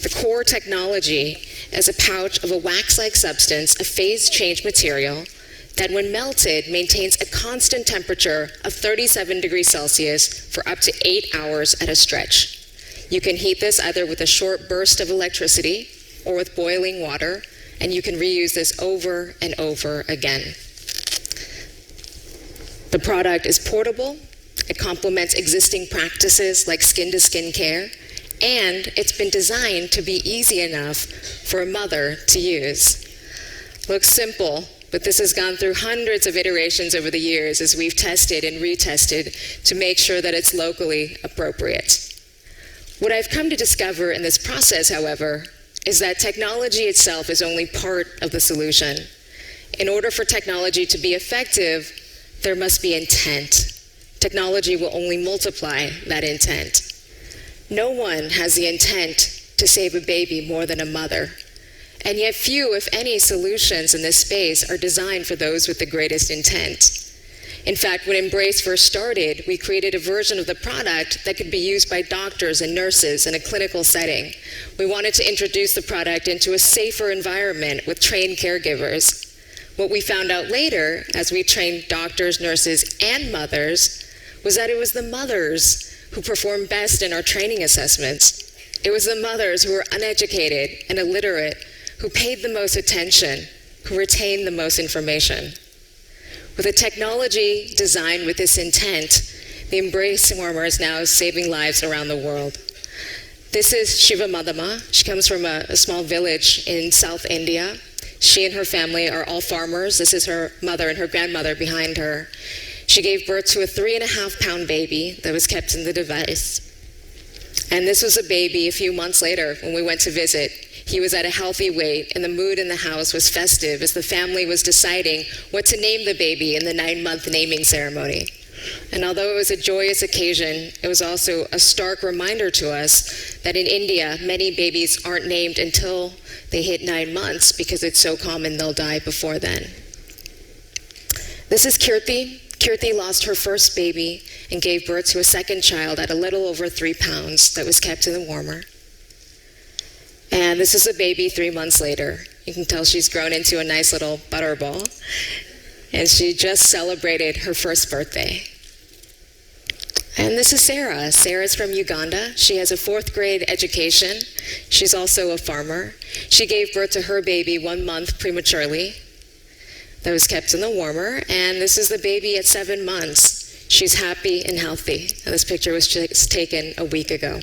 [SPEAKER 3] The core technology is a pouch of a wax-like substance, a phase-change material, that when melted maintains a constant temperature of 37 degrees Celsius for up to 8 hours at a stretch. You can heat this either with a short burst of electricity or with boiling water, and you can reuse this over and over again. The product is portable, it complements existing practices like skin-to-skin care, and it's been designed to be easy enough for a mother to use. Looks simple, but this has gone through hundreds of iterations over the years as we've tested and retested to make sure that it's locally appropriate. What I've come to discover in this process, however, is that technology itself is only part of the solution. In order for technology to be effective, there must be intent. Technology will only multiply that intent. No one has the intent to save a baby more than a mother. And yet few, if any, solutions in this space are designed for those with the greatest intent. In fact, when Embrace first started, we created a version of the product that could be used by doctors and nurses in a clinical setting. We wanted to introduce the product into a safer environment with trained caregivers. What we found out later, as we trained doctors, nurses, and mothers, was that it was the mothers who performed best in our training assessments. It was the mothers who were uneducated and illiterate who paid the most attention, who retained the most information. With a technology designed with this intent, the Embrace Warmer is now saving lives around the world. This is Shiva Madama. She comes from a small village in South India. She and her family are all farmers. This is her mother and her grandmother behind her. She gave birth to a 3.5-pound baby that was kept in the device. And this was a baby a few months later when we went to visit. He was at a healthy weight, and the mood in the house was festive as the family was deciding what to name the baby in the 9-month naming ceremony. And although it was a joyous occasion, it was also a stark reminder to us that in India, many babies aren't named until they hit 9 months because it's so common they'll die before then. This is Kirti. Kirti lost her first baby and gave birth to a second child at a little over 3 pounds that was kept in the warmer. And this is a baby 3 months later. You can tell she's grown into a nice little butterball. And she just celebrated her first birthday. And this is Sarah. Sarah's from Uganda. She has a 4th grade education. She's also a farmer. She gave birth to her baby 1 month prematurely. That was kept in the warmer. And this is the baby at 7 months. She's happy and healthy. And this picture was just taken a week ago.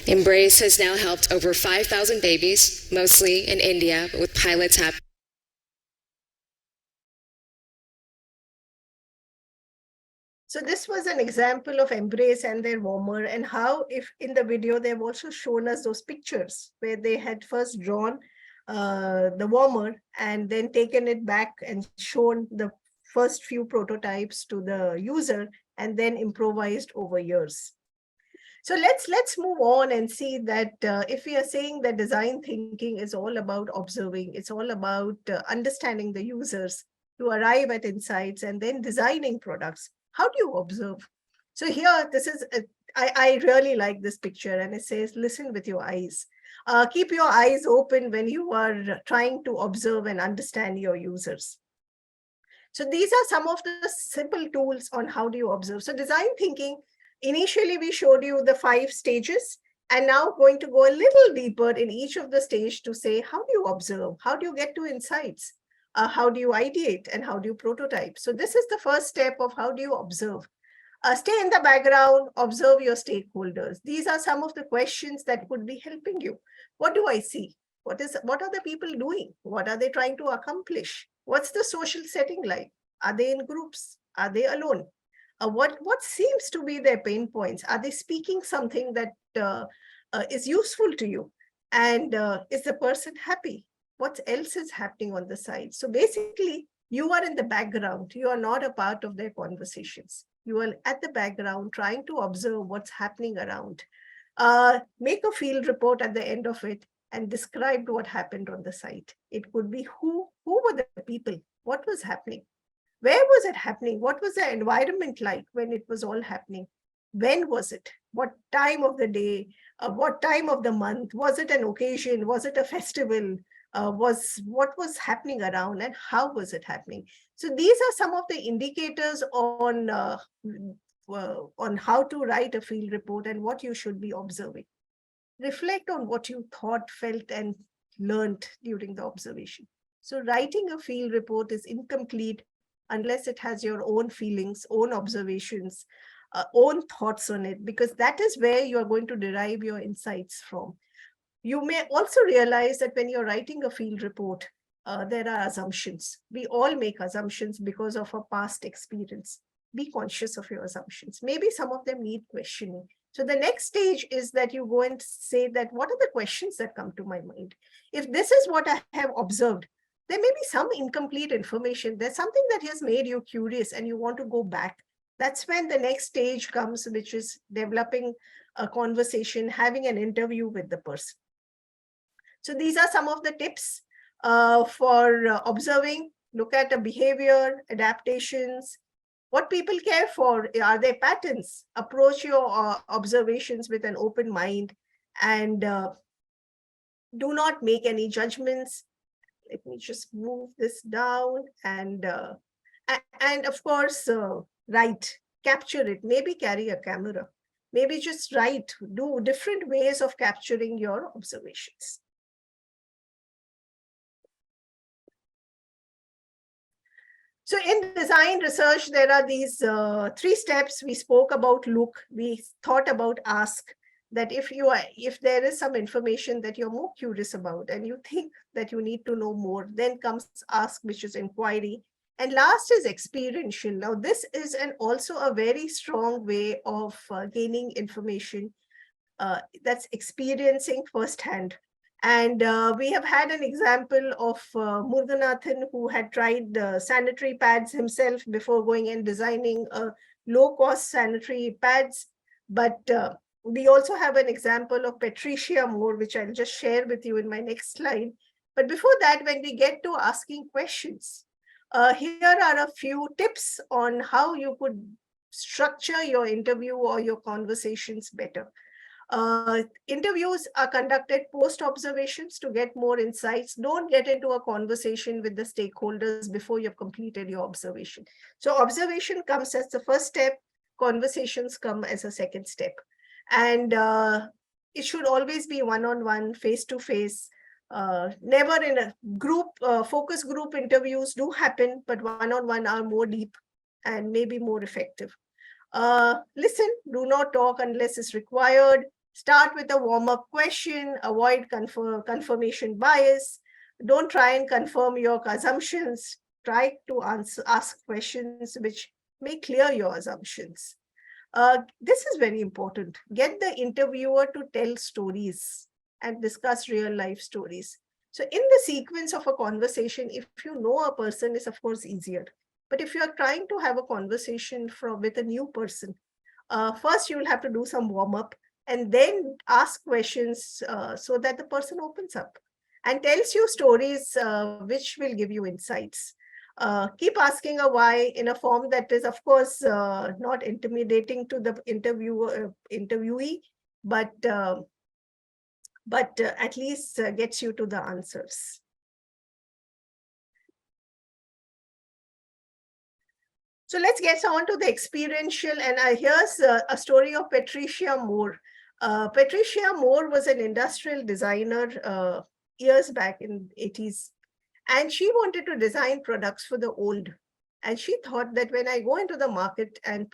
[SPEAKER 3] Embrace has now helped over 5,000 babies, mostly in India, but with pilots happening.
[SPEAKER 2] So this was an example of Embrace and their warmer, and how, if in the video, they've also shown us those pictures where they had first drawn the warmer and then taken it back and shown the first few prototypes to the user and then improvised over years. So let's move on and see that if we are saying that design thinking is all about observing, it's all about understanding the users to arrive at insights and then designing products. How do you observe? So here, this is, I really like this picture, and it says, listen with your eyes. Keep your eyes open when you are trying to observe and understand your users. So these are some of the simple tools on how do you observe. So design thinking Initially, we showed you the 5 stages, and now going to go a little deeper in each of the stage to say, how do you observe? How do you get to insights? How do you ideate, and how do you prototype? So this is the first step of how do you observe. Stay in the background, observe your stakeholders. These are some of the questions that could be helping you. What do I see? What are the people doing? What are they trying to accomplish? What's the social setting like? Are they in groups? Are they alone? What seems to be their pain points? Are they speaking something that is useful to you? And is the person happy? What else is happening on the side? So basically, you are in the background. You are not a part of their conversations. You are at the background trying to observe what's happening around. Make a field report at the end of it and describe what happened on the site. It could be who were the people, what was happening, where was it happening, what was the environment like when it was all happening, when was it, what time of the day, what time of the month, was it an occasion, was it a festival, what was happening around, and how was it happening. So these are some of the indicators on how to write a field report and what you should be observing. Reflect on what you thought, felt, and learned during the observation. So writing a field report is incomplete unless it has your own feelings, own observations, own thoughts on it, because that is where you are going to derive your insights from. You may also realize that when you're writing a field report, there are assumptions. We all make assumptions because of our past experience. Be conscious of your assumptions. Maybe some of them need questioning. So the next stage is that you go and say that, what are the questions that come to my mind? If this is what I have observed, there may be some incomplete information. There's something that has made you curious and you want to go back. That's when the next stage comes, which is developing a conversation, having an interview with the person. So these are some of the tips for observing. Look at the behavior, adaptations, what people care for. Are there patterns? Approach your observations with an open mind, and do not make any judgments. Let me just move this down, and of course, write, capture it, maybe carry a camera, maybe just write, do different ways of capturing your observations. So in design research, there are these 3 steps. We spoke about look, we thought about ask, that if there is some information that you're more curious about and you think that you need to know more, then comes ask, which is inquiry. And last is experiential. Now, this is also a very strong way of gaining information. That's experiencing firsthand. And we have had an example of Muruganathan, who had tried sanitary pads himself before going and designing low-cost sanitary pads. But we also have an example of Patricia Moore, which I'll just share with you in my next slide. But before that, when we get to asking questions, here are a few tips on how you could structure your interview or your conversations better. Interviews are conducted post-observations to get more insights. Don't get into a conversation with the stakeholders before you've completed your observation. So observation comes as the first step, conversations come as a second step. And it should always be one-on-one, face-to-face. Never in a group, focus group interviews do happen, but one-on-one are more deep and maybe more effective. Listen, do not talk unless it's required. Start with a warm-up question, avoid confirmation bias. Don't try and confirm your assumptions. Try to ask questions which may clear your assumptions. This is very important. Get the interviewer to tell stories and discuss real life stories. So in the sequence of a conversation, if you know a person, is of course easier. But if you're trying to have a conversation with a new person, first you'll have to do some warm-up and then ask questions so that the person opens up and tells you stories which will give you insights. Keep asking a why in a form that is, of course, not intimidating to the interviewee, but at least gets you to the answers. So let's get on to the experiential. And here's a story of Patricia Moore. Patricia Moore was an industrial designer years back in 80s. And she wanted to design products for the old. And she thought that when I go into the market and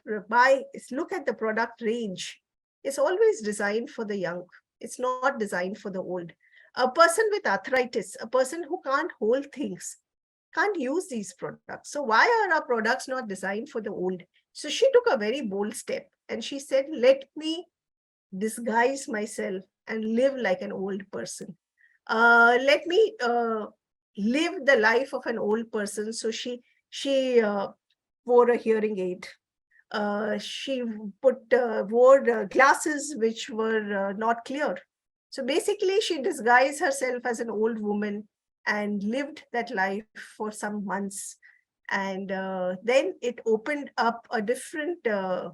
[SPEAKER 2] look at the product range, it's always designed for the young. It's not designed for the old. A person with arthritis, a person who can't hold things, can't use these products. So why are our products not designed for the old? So she took a very bold step and she said, let me disguise myself and live like an old person. Let me live the life of an old person. So she wore a hearing aid. She wore glasses which were not clear. So basically, she disguised herself as an old woman and lived that life for some months. And then it opened up a different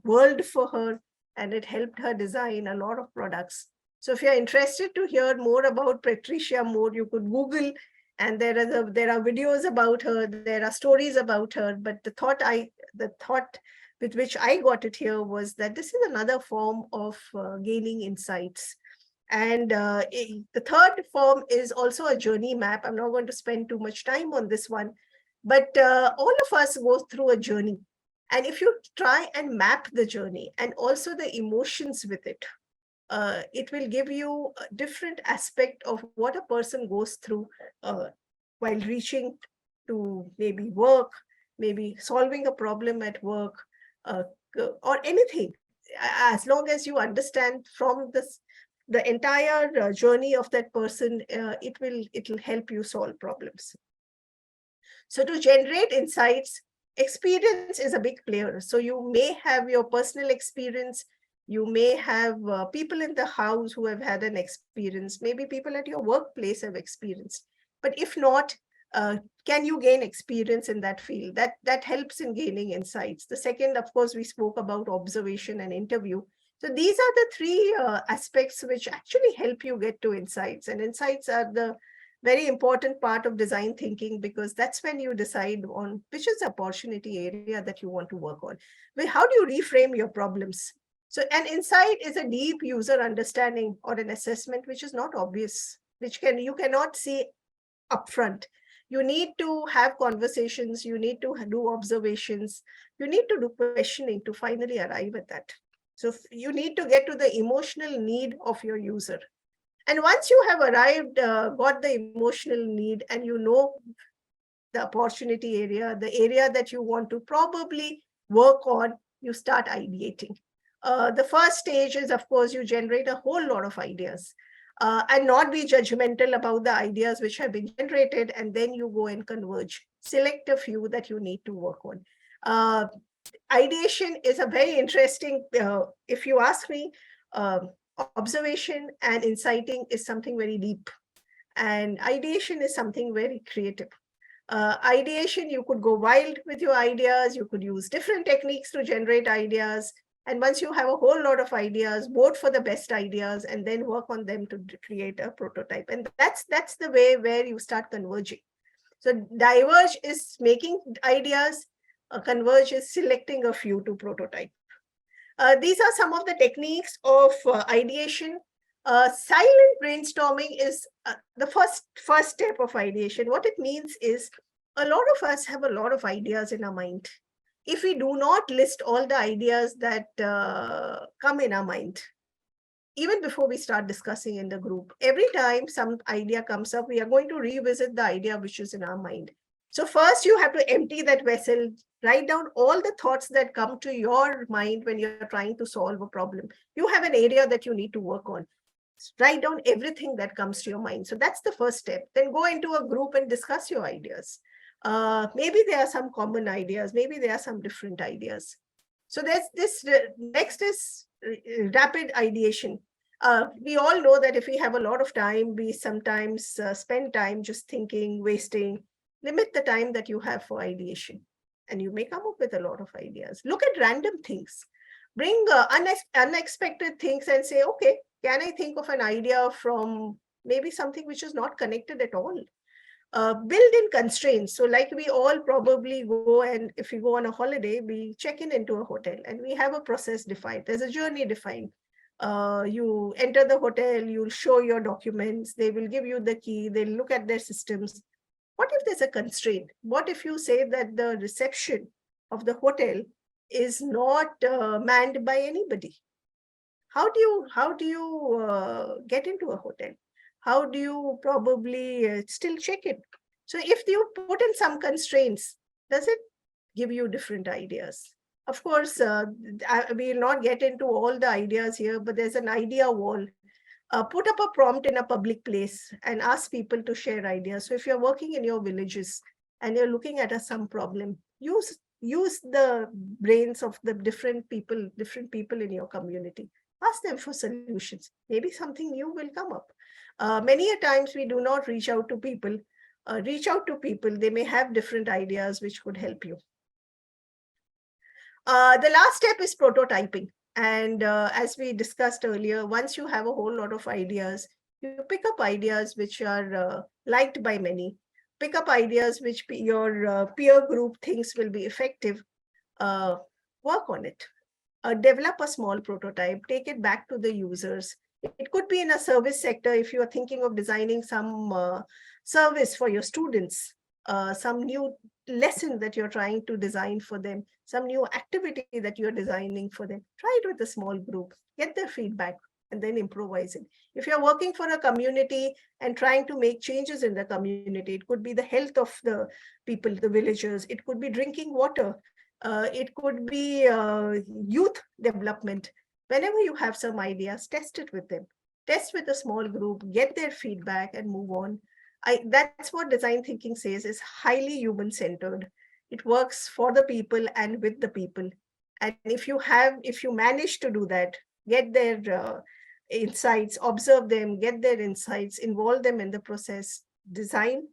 [SPEAKER 2] world for her, and it helped her design a lot of products. So if you're interested to hear more about Patricia Moore, you could Google, and there are videos about her, there are stories about her. But the thought with which I got it here was that this is another form of gaining insights. And the third form is also a journey map. I'm not going to spend too much time on this one, but all of us go through a journey. And if you try and map the journey and also the emotions with it will give you a different aspect of what a person goes through while reaching to maybe work, maybe solving a problem at work, or anything. As long as you understand from the entire journey of that person, it will help you solve problems. So to generate insights, experience is a big player. So you may have your personal experience, you may have people in the house who have had an experience, maybe people at your workplace have experienced. But if not, can you gain experience in that field? That helps in gaining insights. The second, of course, we spoke about observation and interview. So these are the three aspects which actually help you get to insights. And insights are the very important part of design thinking, because that's when you decide on which is the opportunity area that you want to work on. How do you reframe your problems? So an insight is a deep user understanding or an assessment which is not obvious, which you cannot see upfront. You need to have conversations, you need to do observations, you need to do questioning to finally arrive at that. So you need to get to the emotional need of your user. And once you have arrived, got the emotional need, and you know the opportunity area, the area that you want to probably work on, you start ideating. The first stage is, of course, you generate a whole lot of ideas and not be judgmental about the ideas which have been generated, and then you go and converge. Select a few that you need to work on. Ideation is a very interesting, if you ask me, observation and inciting is something very deep, and ideation is something very creative. Ideation, you could go wild with your ideas, you could use different techniques to generate ideas, and once you have a whole lot of ideas, vote for the best ideas and then work on them to create a prototype. And that's the way where you start converging. So diverge is making ideas, converge is selecting a few to prototype. These are some of the techniques of ideation. Silent brainstorming is the first step of ideation. What it means is a lot of us have a lot of ideas in our mind. If we do not list all the ideas that come in our mind, even before we start discussing in the group, every time some idea comes up, we are going to revisit the idea which is in our mind. So first you have to empty that vessel, write down all the thoughts that come to your mind when you're trying to solve a problem. You have an area that you need to work on. Write down everything that comes to your mind. So that's the first step. Then go into a group and discuss your ideas. Maybe there are some common ideas, maybe there are some different ideas. So there's this, next is rapid ideation. We all know that if we have a lot of time, we sometimes spend time just thinking, wasting. Limit the time that you have for ideation, and you may come up with a lot of ideas. Look at random things. Bring unexpected things and say, okay, can I think of an idea from maybe something which is not connected at all? built-in constraints. So like we all probably go, and if we go on a holiday, we check in into a hotel and we have a process defined. There's a journey defined. You enter the hotel, you'll show your documents, they will give you the key, they'll look at their systems. What if there's a constraint? What if you say that the reception of the hotel is not manned by anybody? How do you get into a hotel? How do you probably still check it? So if you put in some constraints, does it give you different ideas? Of course, we will not get into all the ideas here, but there's an idea wall. Put up a prompt in a public place and ask people to share ideas. So if you're working in your villages and you're looking at some problem, use the brains of the different people in your community. Ask them for solutions. Maybe something new will come up. Many a times we do not reach out to people. Reach out to people. They may have different ideas which could help you. The last step is prototyping. And as we discussed earlier, once you have a whole lot of ideas, you pick up ideas which are liked by many. Pick up ideas which your peer group thinks will be effective. Work on it. Develop a small prototype. Take it back to the users. It could be in a service sector if you are thinking of designing some service for your students, some new lesson that you're trying to design for them, some new activity that you're designing for them. Try it with a small group, get their feedback, and then improvise it. If you're working for a community and trying to make changes in the community, it could be the health of the people, the villagers, it could be drinking water, it could be youth development. Whenever you have some ideas, test it with them. Test with a small group, get their feedback and move on. That's what design thinking says is highly human-centered. It works for the people and with the people. And if you manage to do that, get their insights, observe them, get their insights, involve them in the process, design,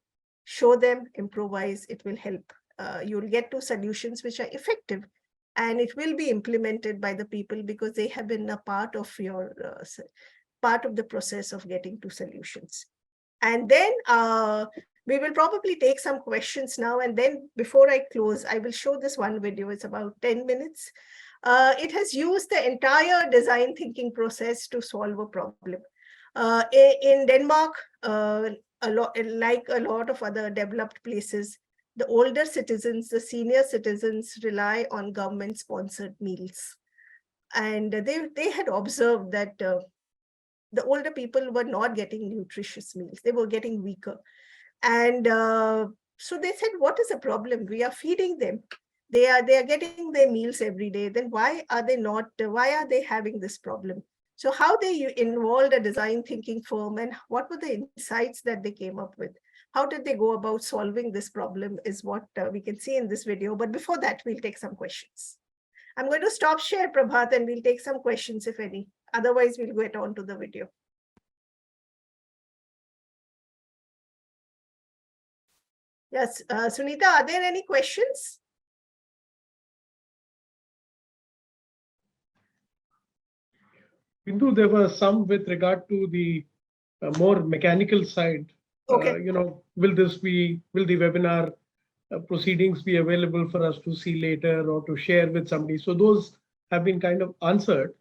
[SPEAKER 2] show them, improvise, it will help. You'll get to solutions which are effective, and it will be implemented by the people because they have been a part of the process of getting to solutions. And then we will probably take some questions now. And then before I close, I will show this one video. It's about 10 minutes. It has used the entire design thinking process to solve a problem. In Denmark, like a lot of other developed places, the older citizens, the senior citizens rely on government-sponsored meals. And they had observed that the older people were not getting nutritious meals. They were getting weaker. And so they said, what is the problem? We are feeding them. They are getting their meals every day. Then why are they having this problem? So how they involved a design thinking firm and what were the insights that they came up with? How did they go about solving this problem is what we can see in this video. But before that, we'll take some questions. I'm going to stop share, Prabhat, and we'll take some questions, if any. Otherwise, we'll get on to the video. Yes, Sunita, are there any questions?
[SPEAKER 1] Bindu, there were some with regard to the more mechanical side.
[SPEAKER 2] Okay.
[SPEAKER 1] Will the webinar proceedings be available for us to see later or to share with somebody? So those have been kind of answered.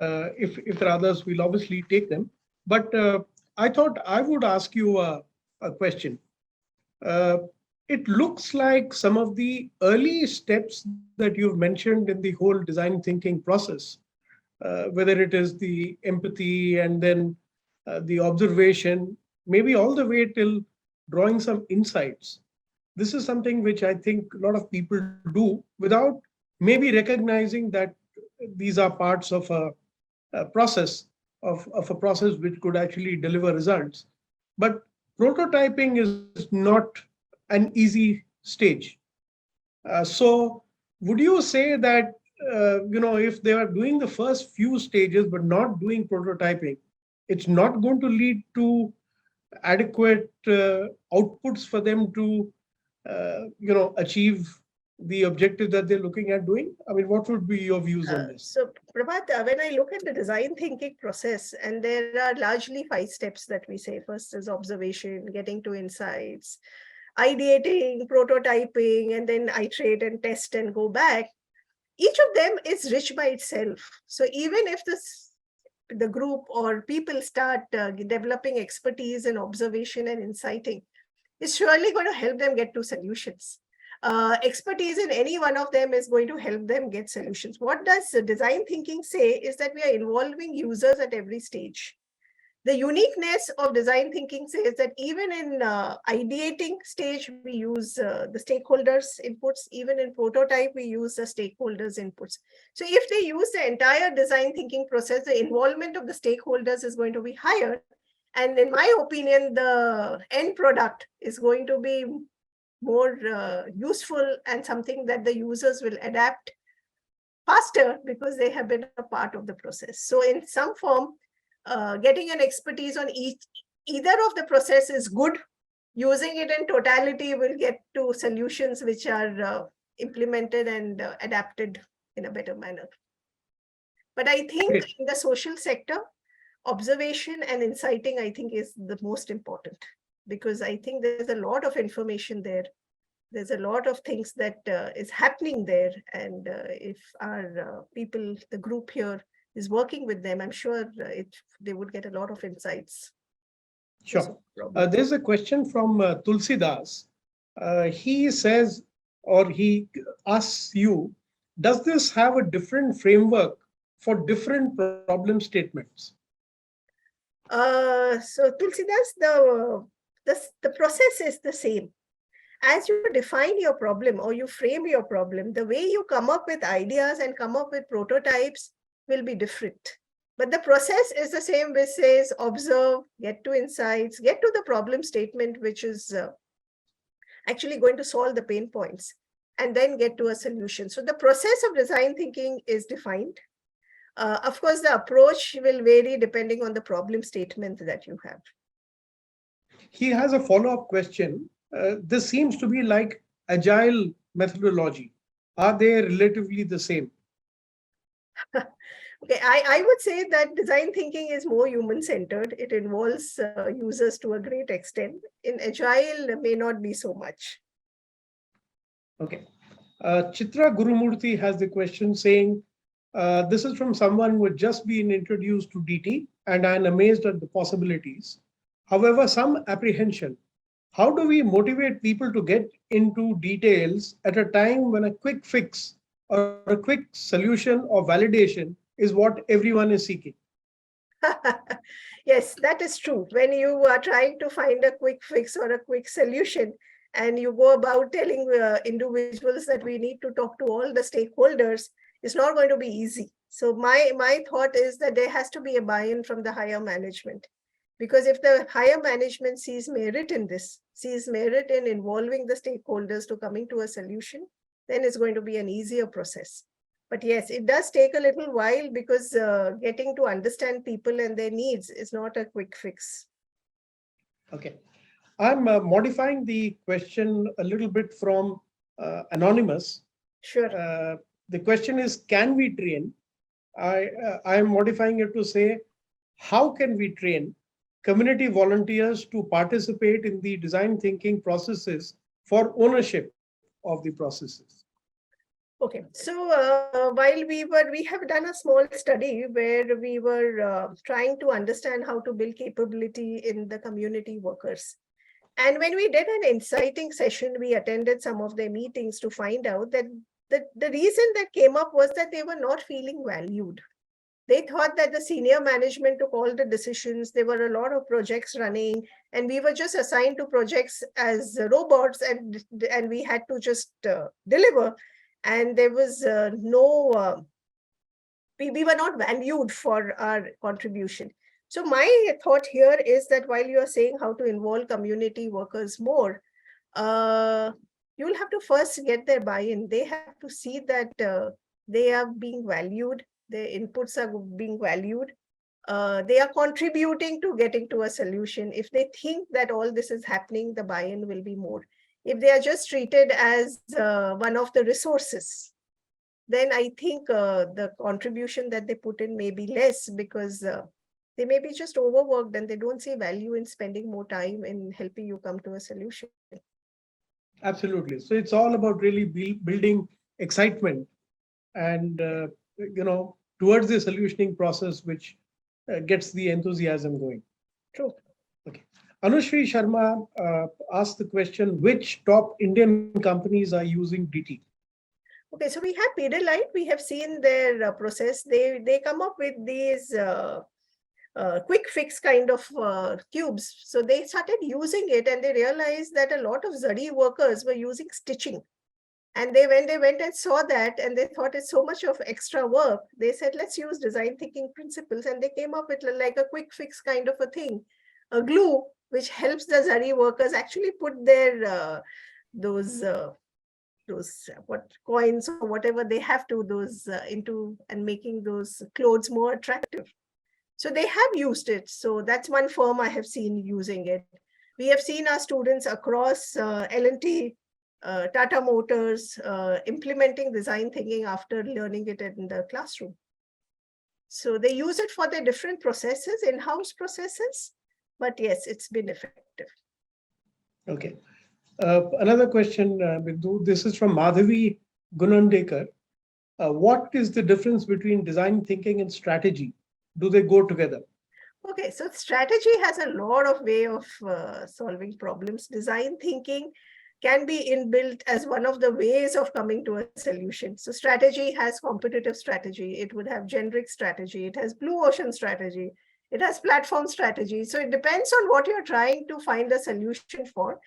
[SPEAKER 1] If there are others, we'll obviously take them. But I thought I would ask you a question. It looks like some of the early steps that you've mentioned in the whole design thinking process, whether it is the empathy and then the observation, maybe all the way till drawing some insights. This is something which I think a lot of people do without maybe recognizing that these are parts of a process which could actually deliver results. But prototyping is not an easy stage. So would you say that if they are doing the first few stages but not doing prototyping, it's not going to lead to adequate outputs for them to achieve the objective that they're looking at doing? I mean, what would be your views on this?
[SPEAKER 2] So, Prabhat, when I look at the design thinking process, and there are largely 5 steps that we say. First is observation, getting to insights, ideating, prototyping, and then iterate and test and go back. Each of them is rich by itself. So even if the group or people start developing expertise in observation and inciting, it's surely going to help them get to solutions. Expertise in any one of them is going to help them get solutions. What does design thinking say is that we are involving users at every stage. The uniqueness of design thinking says that even in ideating stage, we use the stakeholders' inputs. Even in prototype, we use the stakeholders' inputs. So if they use the entire design thinking process, the involvement of the stakeholders is going to be higher. And in my opinion, the end product is going to be more useful and something that the users will adapt faster because they have been a part of the process. So in some form, getting an expertise on either of the process is good. Using it in totality will get to solutions which are implemented and adapted in a better manner. But I think in the social sector, observation and inciting, I think, is the most important, because I think there's a lot of information there. There's a lot of things that is happening there. And if our people, the group here, is working with them, I'm sure they would get a lot of insights.
[SPEAKER 1] Sure. There's a question from Tulsidas. He says, or he asks you, does this have a different framework for different problem statements?
[SPEAKER 2] So Tulsidas, the process is the same. As you define your problem or you frame your problem, the way you come up with ideas and come up with prototypes will be different. But the process is the same, which says observe, get to insights, get to the problem statement, which is actually going to solve the pain points, and then get to a solution. So the process of design thinking is defined. Of course, the approach will vary depending on the problem statement that you have.
[SPEAKER 1] He has a follow-up question. This seems to be like agile methodology. Are they relatively the same?
[SPEAKER 2] Okay, I would say that design thinking is more human-centered. It involves users to a great extent. In agile, may not be so much.
[SPEAKER 1] Okay. Chitra Gurumurthy has the question saying, this is from someone who had just been introduced to DT, and I'm amazed at the possibilities. However, some apprehension. How do we motivate people to get into details at a time when a quick fix or a quick solution or validation is what everyone is seeking?
[SPEAKER 2] Yes, that is true. When you are trying to find a quick fix or a quick solution, and you go about telling individuals that we need to talk to all the stakeholders, it's not going to be easy. So my thought is that there has to be a buy-in from the higher management. Because if the higher management sees merit in this, sees merit in involving the stakeholders to coming to a solution, then it's going to be an easier process. But yes, it does take a little while, because getting to understand people and their needs is not a quick fix.
[SPEAKER 1] Okay. I'm modifying the question a little bit from Anonymous.
[SPEAKER 2] Sure.
[SPEAKER 1] The question is, can we train? I am modifying it to say, how can we train community volunteers to participate in the design thinking processes for ownership of the processes?
[SPEAKER 2] Okay, so while we have done a small study where we were trying to understand how to build capability in the community workers. And when we did an inciting session, we attended some of their meetings to find out that the reason that came up was that they were not feeling valued. They thought that the senior management took all the decisions. There were a lot of projects running, and we were just assigned to projects as robots, and we had to just deliver. And there was we were not valued for our contribution. So my thought here is that while you are saying how to involve community workers more, you'll have to first get their buy-in. They have to see that they are being valued, their inputs are being valued, they are contributing to getting to a solution. If they think that all this is happening, the buy-in will be more. If they are just treated as one of the resources, then I think the contribution that they put in may be less, because they may be just overworked and they don't see value in spending more time in helping you come to a solution.
[SPEAKER 1] Absolutely. So it's all about really building excitement and towards the solutioning process, which gets the enthusiasm going.
[SPEAKER 2] True.
[SPEAKER 1] Okay. Anushri Sharma asked the question: which top Indian companies are using DT?
[SPEAKER 2] Okay, so we have Pidilite. We have seen their process. They come up with these quick fix kind of cubes. So they started using it, and they realized that a lot of Zari workers were using stitching. And when they went and saw that, and they thought it's so much of extra work, they said, let's use design thinking principles. And they came up with like a quick fix kind of a thing, a glue, which helps the Zari workers actually put their those what coins or whatever they have to those into, and making those clothes more attractive. So they have used it. So that's one firm I have seen using it. We have seen our students across L&T, Tata Motors, implementing design thinking after learning it in the classroom. So they use it for their different processes, in-house processes, but yes, it's been effective.
[SPEAKER 1] Okay. Another question, Bindu. This is from Madhavi Gunandekar. What is the difference between design thinking and strategy? Do they go together?
[SPEAKER 2] Okay, so strategy has a lot of way of solving problems. Design thinking can be inbuilt as one of the ways of coming to a solution. So strategy has competitive strategy. It would have generic strategy. It has blue ocean strategy. It has platform strategy. So it depends on what you're trying to find a solution for.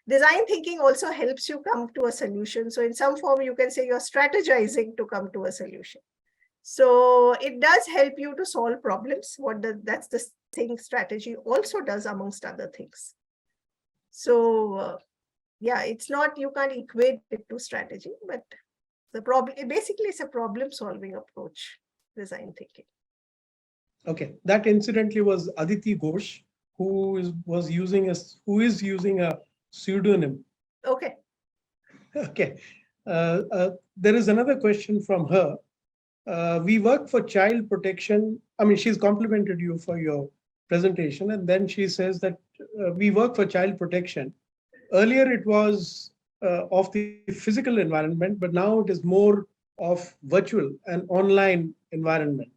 [SPEAKER 2] Design thinking also helps you come to a solution. So in some form, you can say you're strategizing to come to a solution. So it does help you to solve problems. That's the thing strategy also does, amongst other things. So yeah, it's not, you can't equate it to strategy, but the problem, basically it's a problem solving approach, design thinking.
[SPEAKER 1] Okay, that incidentally was Aditi Ghosh, who is using a pseudonym.
[SPEAKER 2] Okay.
[SPEAKER 1] Okay. There is another question from her. We work for child protection. I mean, she's complimented you for your presentation, and then she says that we work for child protection. Earlier, it was of the physical environment, but now it is more of virtual and online environment.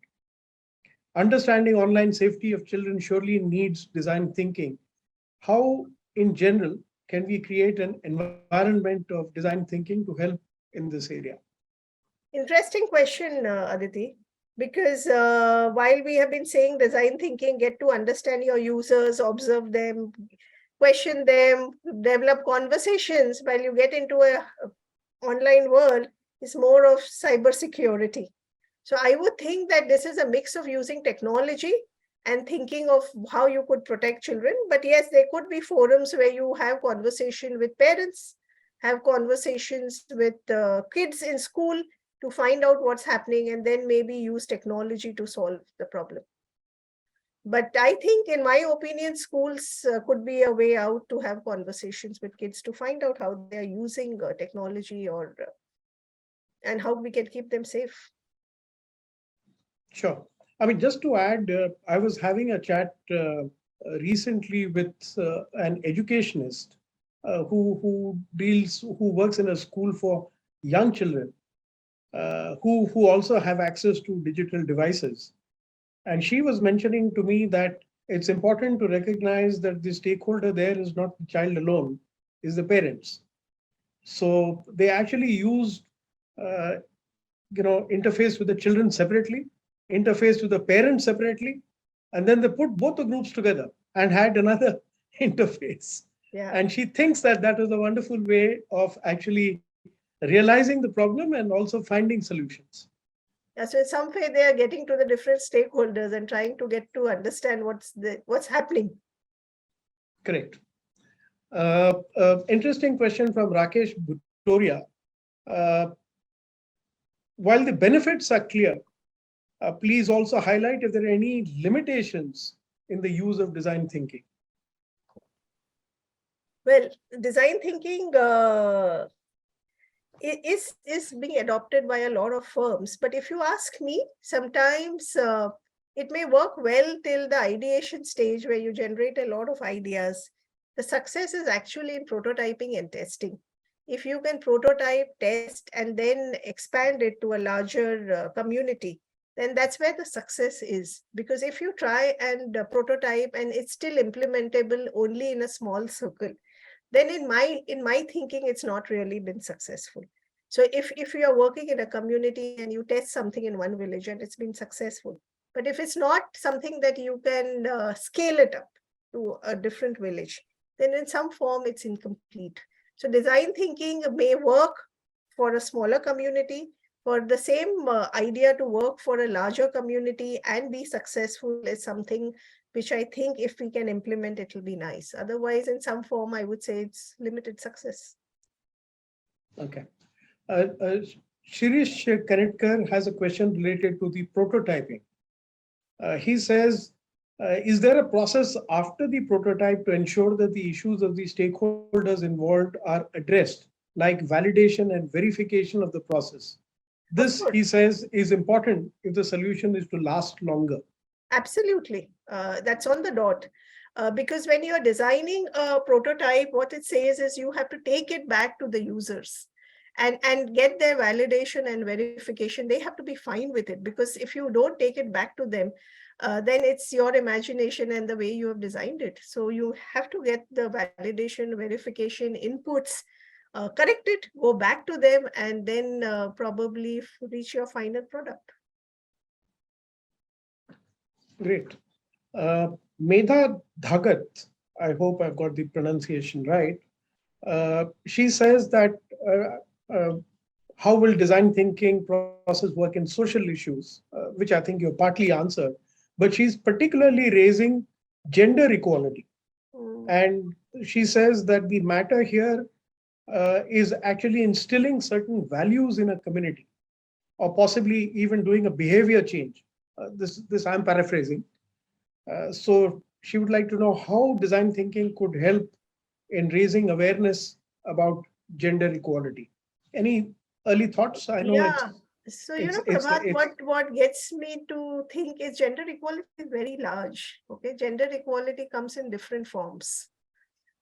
[SPEAKER 1] Understanding online safety of children surely needs design thinking. How, in general, can we create an environment of design thinking to help in this area?
[SPEAKER 2] Interesting question, Aditi, because while we have been saying design thinking, get to understand your users, observe them, question them, develop conversations, while you get into a online world, is more of cybersecurity. So I would think that this is a mix of using technology and thinking of how you could protect children. But yes, there could be forums where you have conversation with parents, have conversations with kids in school to find out what's happening, and then maybe use technology to solve the problem. But I think, in my opinion, schools could be a way out to have conversations with kids to find out how they are using technology, or and how we can keep them safe.
[SPEAKER 1] Sure. I mean, just to add, I was having a chat recently with an educationist who works in a school for young children who also have access to digital devices. And she was mentioning to me that it's important to recognize that the stakeholder there is not the child alone, is the parents. So they actually used, interface with the children separately, interface with the parents separately, and then they put both the groups together and had another interface.
[SPEAKER 2] Yeah.
[SPEAKER 1] And she thinks that that is a wonderful way of actually realizing the problem and also finding solutions.
[SPEAKER 2] Yeah, so in some way they are getting to the different stakeholders and trying to get to understand what's happening.
[SPEAKER 1] Correct. Interesting question from Rakesh Buttoria. While the benefits are clear, please also highlight if there are any limitations in the use of design thinking.
[SPEAKER 2] Well, design thinking is being adopted by a lot of firms. But if you ask me, sometimes it may work well till the ideation stage where you generate a lot of ideas. The success is actually in prototyping and testing. If you can prototype, test, and then expand it to a larger community, then that's where the success is. Because if you try and prototype and it's still implementable only in a small circle, then in my thinking, it's not really been successful. So if you are working in a community and you test something in one village and it's been successful, but if it's not something that you can scale it up to a different village, then in some form it's incomplete. So design thinking may work for a smaller community, for the same idea to work for a larger community and be successful is something which I think if we can implement, it will be nice. Otherwise, in some form, I would say it's limited success.
[SPEAKER 1] Okay. Shirish Kanetkar has a question related to the prototyping. He says, is there a process after the prototype to ensure that the issues of the stakeholders involved are addressed, like validation and verification of the process? This, he says, is important if the solution is to last longer.
[SPEAKER 2] Absolutely. That's on the dot. Because when you're designing a prototype, what it says is you have to take it back to the users and get their validation and verification. They have to be fine with it, because if you don't take it back to them, then it's your imagination and the way you have designed it. So you have to get the validation, verification, inputs, correct it, go back to them, and then probably reach your final product.
[SPEAKER 1] Great. Medha Dhagat, I hope I've got the pronunciation right. She says that how will design thinking process work in social issues, which I think you partly answered, but she's particularly raising gender equality. And she says that the matter here is actually instilling certain values in a community, or possibly even doing a behavior change. This I'm paraphrasing. So she would like to know how design thinking could help in raising awareness about gender equality. Any early thoughts? I know
[SPEAKER 2] So, Prabhat, what gets me to think is gender equality is very large. Okay, gender equality comes in different forms.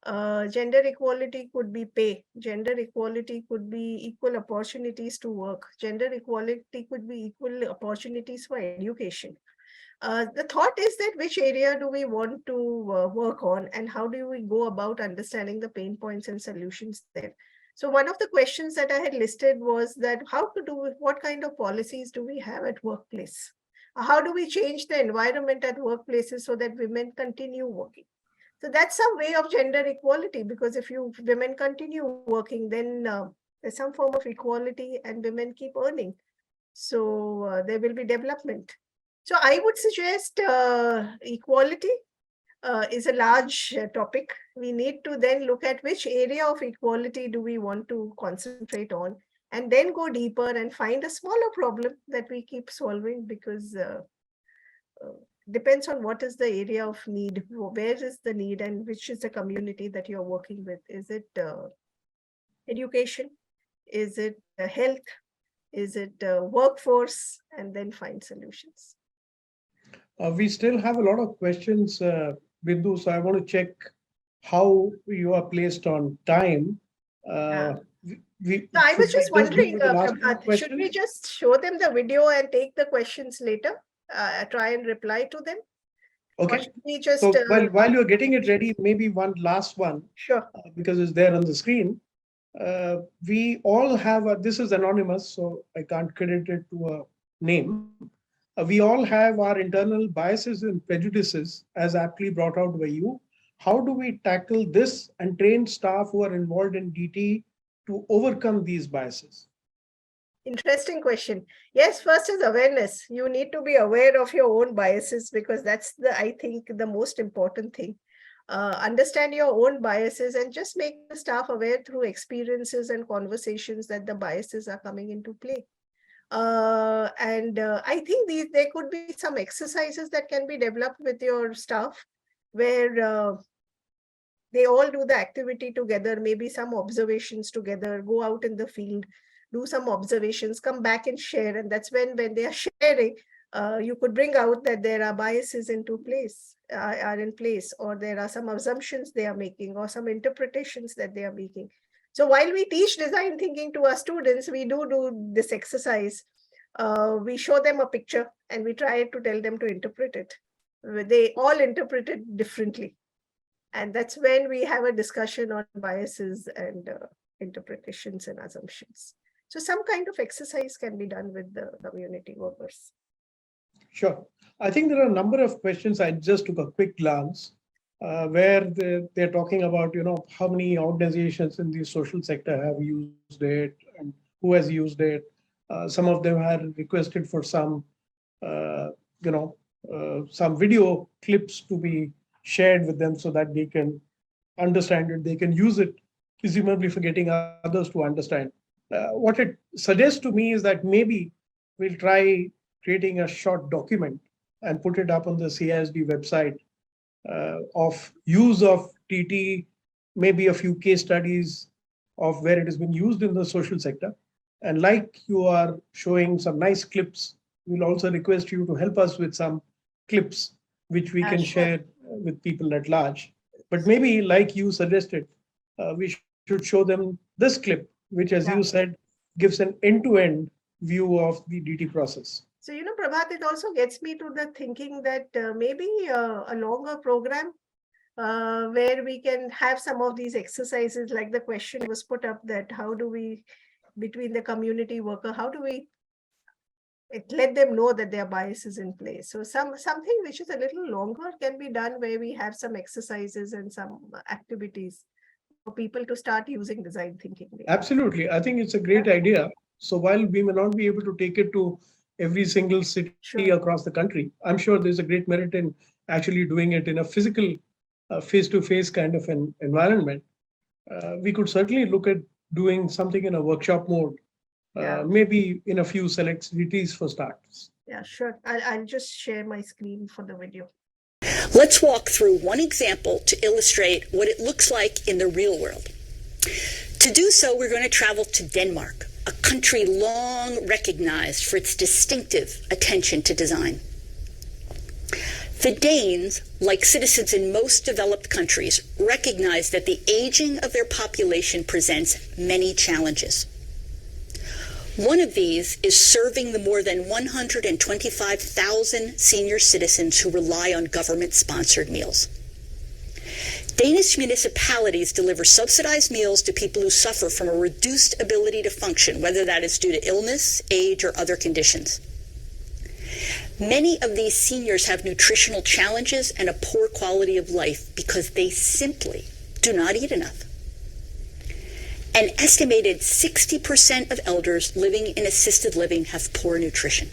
[SPEAKER 2] Gender equality could be pay. Gender equality could be equal opportunities to work. Gender equality could be equal opportunities for education. The thought is that which area do we want to work on, and how do we go about understanding the pain points and solutions there? So one of the questions that I had listed was that what kind of policies do we have at workplace? How do we change the environment at workplaces so that women continue working? So that's some way of gender equality, because if women continue working, then there's some form of equality and women keep earning. So there will be development. So I would suggest equality is a large topic. We need to then look at which area of equality do we want to concentrate on, and then go deeper and find a smaller problem that we keep solving, because depends on what is the area of need, where is the need, and which is the community that you're working with. Is it education? Is it health? Is it workforce? And then find solutions.
[SPEAKER 1] We still have a lot of questions, Bindu, so I want to check how you are placed on time.
[SPEAKER 2] So I was just wondering, Prabhat, should we just show them the video and take the questions later? Try and reply to them?
[SPEAKER 1] Okay.
[SPEAKER 2] Or should we just,
[SPEAKER 1] so while you're getting it ready, maybe one last one.
[SPEAKER 2] Sure.
[SPEAKER 1] Because it's there on the screen. We all have, this is anonymous, so I can't credit it to a name. We all have our internal biases and prejudices, as aptly brought out by you. How do we tackle this and train staff who are involved in DT to overcome these biases?
[SPEAKER 2] Interesting question. Yes, first is awareness. You need to be aware of your own biases, because that's I think the most important thing. Understand your own biases and just make the staff aware through experiences and conversations that the biases are coming into play. I think there could be some exercises that can be developed with your staff, where they all do the activity together, maybe some observations together, go out in the field, do some observations, come back and share. And that's when they are sharing, you could bring out that there are biases are in place, or there are some assumptions they are making, or some interpretations that they are making. So while we teach design thinking to our students, we do this exercise. We show them a picture and we try to tell them to interpret it. They all interpret it differently. And that's when we have a discussion on biases and interpretations and assumptions. So some kind of exercise can be done with the community workers.
[SPEAKER 1] Sure. I think there are a number of questions. I just took a quick glance where they're talking about, how many organizations in the social sector have used it and who has used it. Some of them have requested for some, some video clips to be shared with them so that they can understand it. They can use it, presumably for getting others to understand. What it suggests to me is that maybe we'll try creating a short document and put it up on the CISD website of use of TT, maybe a few case studies of where it has been used in the social sector. And like you are showing some nice clips, we'll also request you to help us with some clips which we can share with people at large. But maybe like you suggested, we should show them this clip, which, as you said, gives an end-to-end view of the DT process.
[SPEAKER 2] So, Prabhat, it also gets me to the thinking that maybe a longer program where we can have some of these exercises, like the question was put up, that how do we, between the community worker, how do we let them know that their bias is in place? So something which is a little longer can be done, where we have some exercises and some activities for people to start using design thinking.
[SPEAKER 1] Absolutely. I think it's a great idea. So while we may not be able to take it to every single city across the country, I'm sure there's a great merit in actually doing it in a physical, face-to-face kind of an environment. We could certainly look at doing something in a workshop mode, maybe in a few select cities for starters.
[SPEAKER 2] Yeah, sure. I'll just share my screen for the video.
[SPEAKER 5] Let's walk through one example to illustrate what it looks like in the real world. To do so, we're going to travel to Denmark, a country long recognized for its distinctive attention to design. The Danes, like citizens in most developed countries, recognize that the aging of their population presents many challenges. One of these is serving the more than 125,000 senior citizens who rely on government-sponsored meals. Danish municipalities deliver subsidized meals to people who suffer from a reduced ability to function, whether that is due to illness, age, or other conditions. Many of these seniors have nutritional challenges and a poor quality of life because they simply do not eat enough. An estimated 60% of elders living in assisted living have poor nutrition.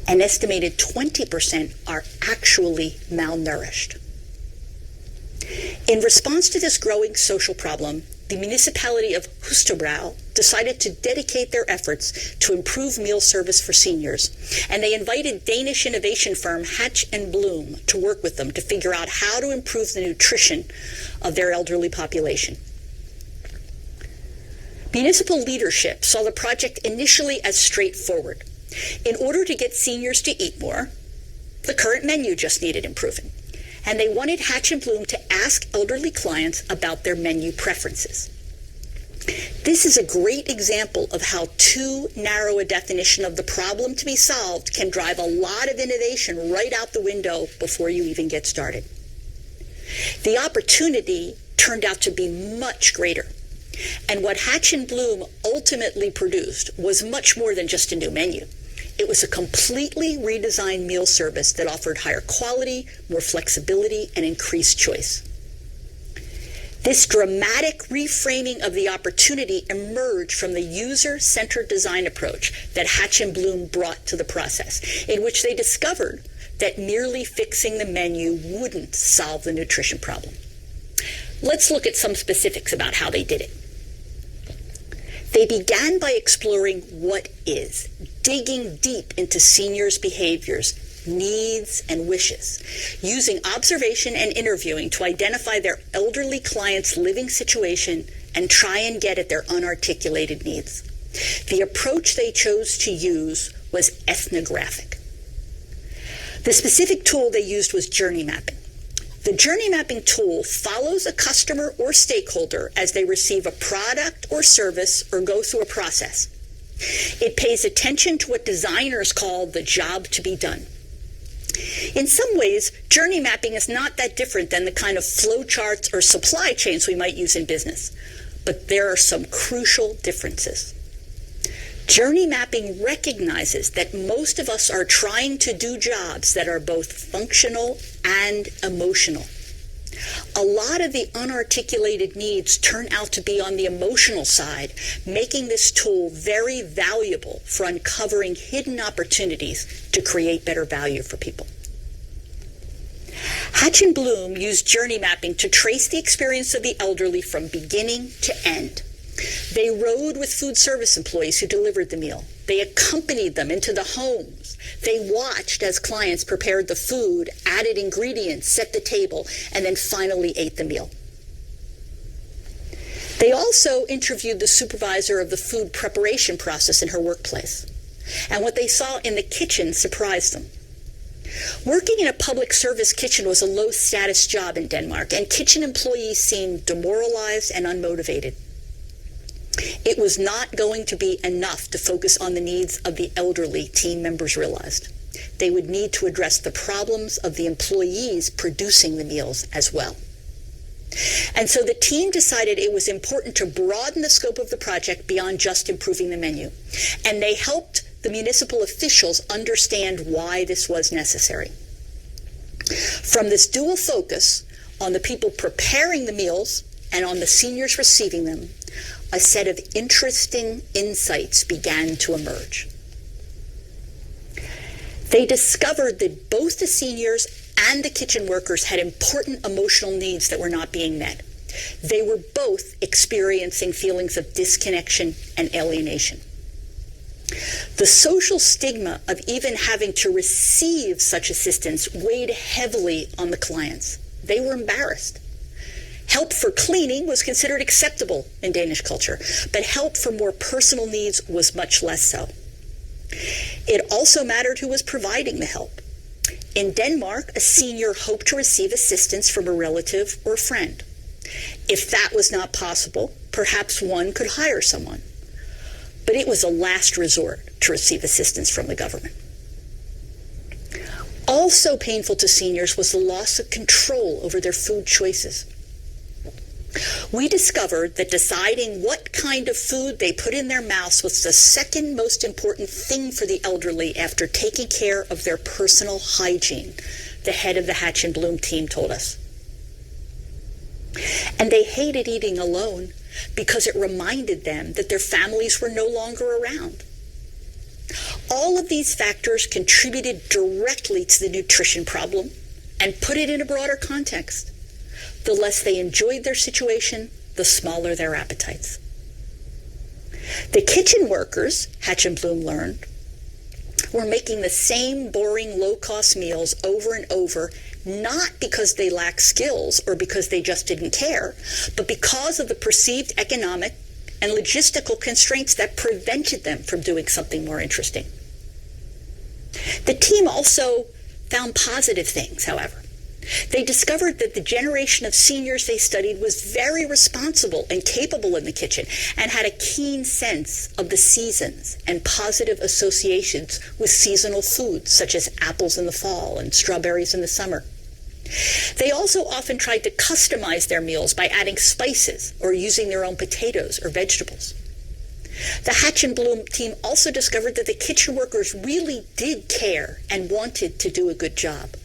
[SPEAKER 5] An estimated 20% are actually malnourished. In response to this growing social problem, the municipality of Hustebro decided to dedicate their efforts to improve meal service for seniors, and they invited Danish innovation firm Hatch and Bloom to work with them to figure out how to improve the nutrition of their elderly population. Municipal leadership saw the project initially as straightforward. In order to get seniors to eat more, the current menu just needed improving, and they wanted Hatch and Bloom to ask elderly clients about their menu preferences. This is a great example of how too narrow a definition of the problem to be solved can drive a lot of innovation right out the window before you even get started. The opportunity turned out to be much greater. And what Hatch and Bloom ultimately produced was much more than just a new menu. It was a completely redesigned meal service that offered higher quality, more flexibility, and increased choice. This dramatic reframing of the opportunity emerged from the user-centered design approach that Hatch and Bloom brought to the process, in which they discovered that merely fixing the menu wouldn't solve the nutrition problem. Let's look at some specifics about how they did it. They began by exploring what is, digging deep into seniors' behaviors, needs, and wishes, using observation and interviewing to identify their elderly clients' living situation and try and get at their unarticulated needs. The approach they chose to use was ethnographic. The specific tool they used was journey mapping. The journey mapping tool follows a customer or stakeholder as they receive a product or service or go through a process. It pays attention to what designers call the job to be done. In some ways, journey mapping is not that different than the kind of flowcharts or supply chains we might use in business, but there are some crucial differences. Journey mapping recognizes that most of us are trying to do jobs that are both functional and emotional. A lot of the unarticulated needs turn out to be on the emotional side, making this tool very valuable for uncovering hidden opportunities to create better value for people. Hatch and Bloom used journey mapping to trace the experience of the elderly from beginning to end. They rode with food service employees who delivered the meal. They accompanied them into the homes. They watched as clients prepared the food, added ingredients, set the table, and then finally ate the meal. They also interviewed the supervisor of the food preparation process in her workplace. And what they saw in the kitchen surprised them. Working in a public service kitchen was a low-status job in Denmark, and kitchen employees seemed demoralized and unmotivated. It was not going to be enough to focus on the needs of the elderly, team members realized. They would need to address the problems of the employees producing the meals as well. And so the team decided it was important to broaden the scope of the project beyond just improving the menu. And they helped the municipal officials understand why this was necessary. From this dual focus on the people preparing the meals and on the seniors receiving them, a set of interesting insights began to emerge. They discovered that both the seniors and the kitchen workers had important emotional needs that were not being met. They were both experiencing feelings of disconnection and alienation. The social stigma of even having to receive such assistance weighed heavily on the clients. They were embarrassed. Help for cleaning was considered acceptable in Danish culture, but help for more personal needs was much less so. It also mattered who was providing the help. In Denmark, a senior hoped to receive assistance from a relative or friend. If that was not possible, perhaps one could hire someone. But it was a last resort to receive assistance from the government. Also painful to seniors was the loss of control over their food choices. We discovered that deciding what kind of food they put in their mouths was the second most important thing for the elderly after taking care of their personal hygiene, the head of the Hatch and Bloom team told us. And they hated eating alone because it reminded them that their families were no longer around. All of these factors contributed directly to the nutrition problem and put it in a broader context. The less they enjoyed their situation, the smaller their appetites. The kitchen workers, Hatch and Bloom learned, were making the same boring, low-cost meals over and over, not because they lacked skills or because they just didn't care, but because of the perceived economic and logistical constraints that prevented them from doing something more interesting. The team also found positive things, however. They discovered that the generation of seniors they studied was very responsible and capable in the kitchen and had a keen sense of the seasons and positive associations with seasonal foods such as apples in the fall and strawberries in the summer. They also often tried to customize their meals by adding spices or using their own potatoes or vegetables. The Hatch and Bloom team also discovered that the kitchen workers really did care and wanted to do a good job.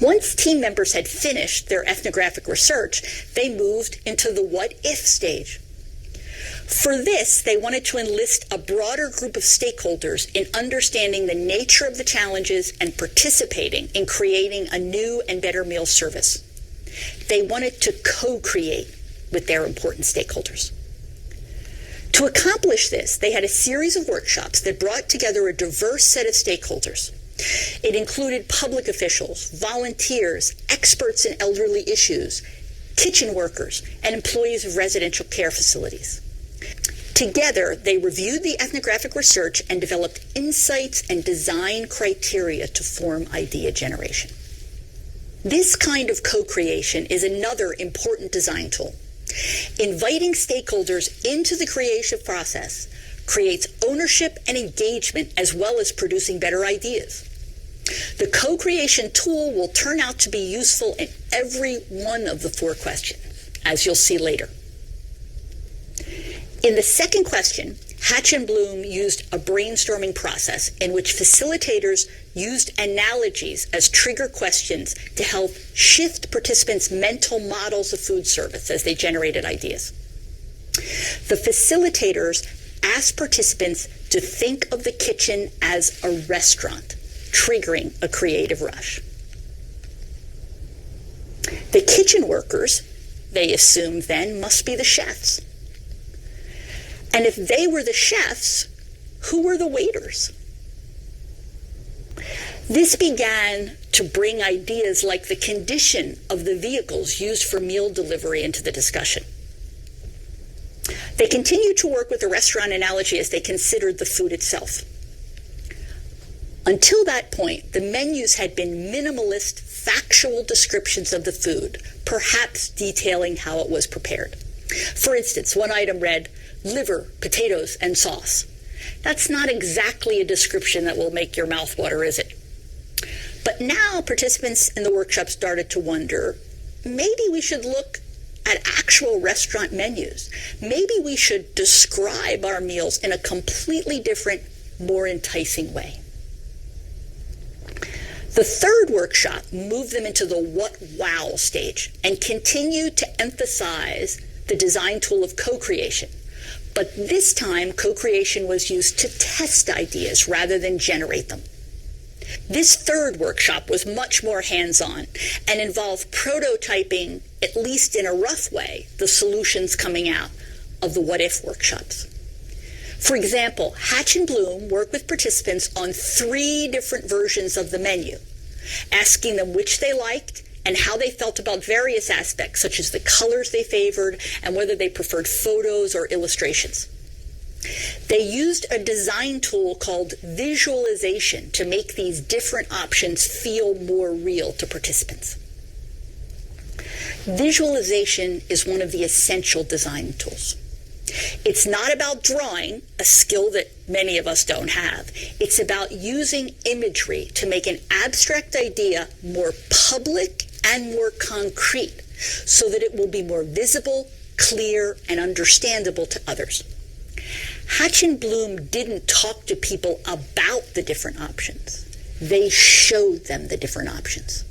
[SPEAKER 5] Once team members had finished their ethnographic research, they moved into the what-if stage. For this, they wanted to enlist a broader group of stakeholders in understanding the nature of the challenges and participating in creating a new and better meal service. They wanted to co-create with their important stakeholders. To accomplish this, they had a series of workshops that brought together a diverse set of stakeholders. It included public officials, volunteers, experts in elderly issues, kitchen workers, and employees of residential care facilities. Together, they reviewed the ethnographic research and developed insights and design criteria to form idea generation. This kind of co-creation is another important design tool. Inviting stakeholders into the creative process creates ownership and engagement as well as producing better ideas. The co-creation tool will turn out to be useful in every one of the 4 questions, as you'll see later. In the second question, Hatch and Bloom used a brainstorming process in which facilitators used analogies as trigger questions to help shift participants' mental models of food service as they generated ideas. The facilitators asked participants to think of the kitchen as a restaurant, triggering a creative rush. The kitchen workers, they assumed then, must be the chefs. And if they were the chefs, who were the waiters? This began to bring ideas like the condition of the vehicles used for meal delivery into the discussion. They continued to work with the restaurant analogy as they considered the food itself. Until that point, the menus had been minimalist, factual descriptions of the food, perhaps detailing how it was prepared. For instance, one item read, liver, potatoes, and sauce. That's not exactly a description that will make your mouth water, is it? But now participants in the workshop started to wonder, maybe we should look at actual restaurant menus. Maybe we should describe our meals in a completely different, more enticing way. The third workshop moved them into the what wow stage and continued to emphasize the design tool of co-creation. But this time, co-creation was used to test ideas rather than generate them. This third workshop was much more hands-on and involved prototyping, at least in a rough way, the solutions coming out of the what-if workshops. For example, Hatch and Bloom worked with participants on 3 different versions of the menu, asking them which they liked and how they felt about various aspects, such as the colors they favored and whether they preferred photos or illustrations. They used a design tool called visualization to make these different options feel more real to participants. Visualization is one of the essential design tools. It's not about drawing, a skill that many of us don't have. It's about using imagery to make an abstract idea more public and more concrete so that it will be more visible, clear, and understandable to others. Hatch and Bloom didn't talk to people about the different options. They showed them the different options.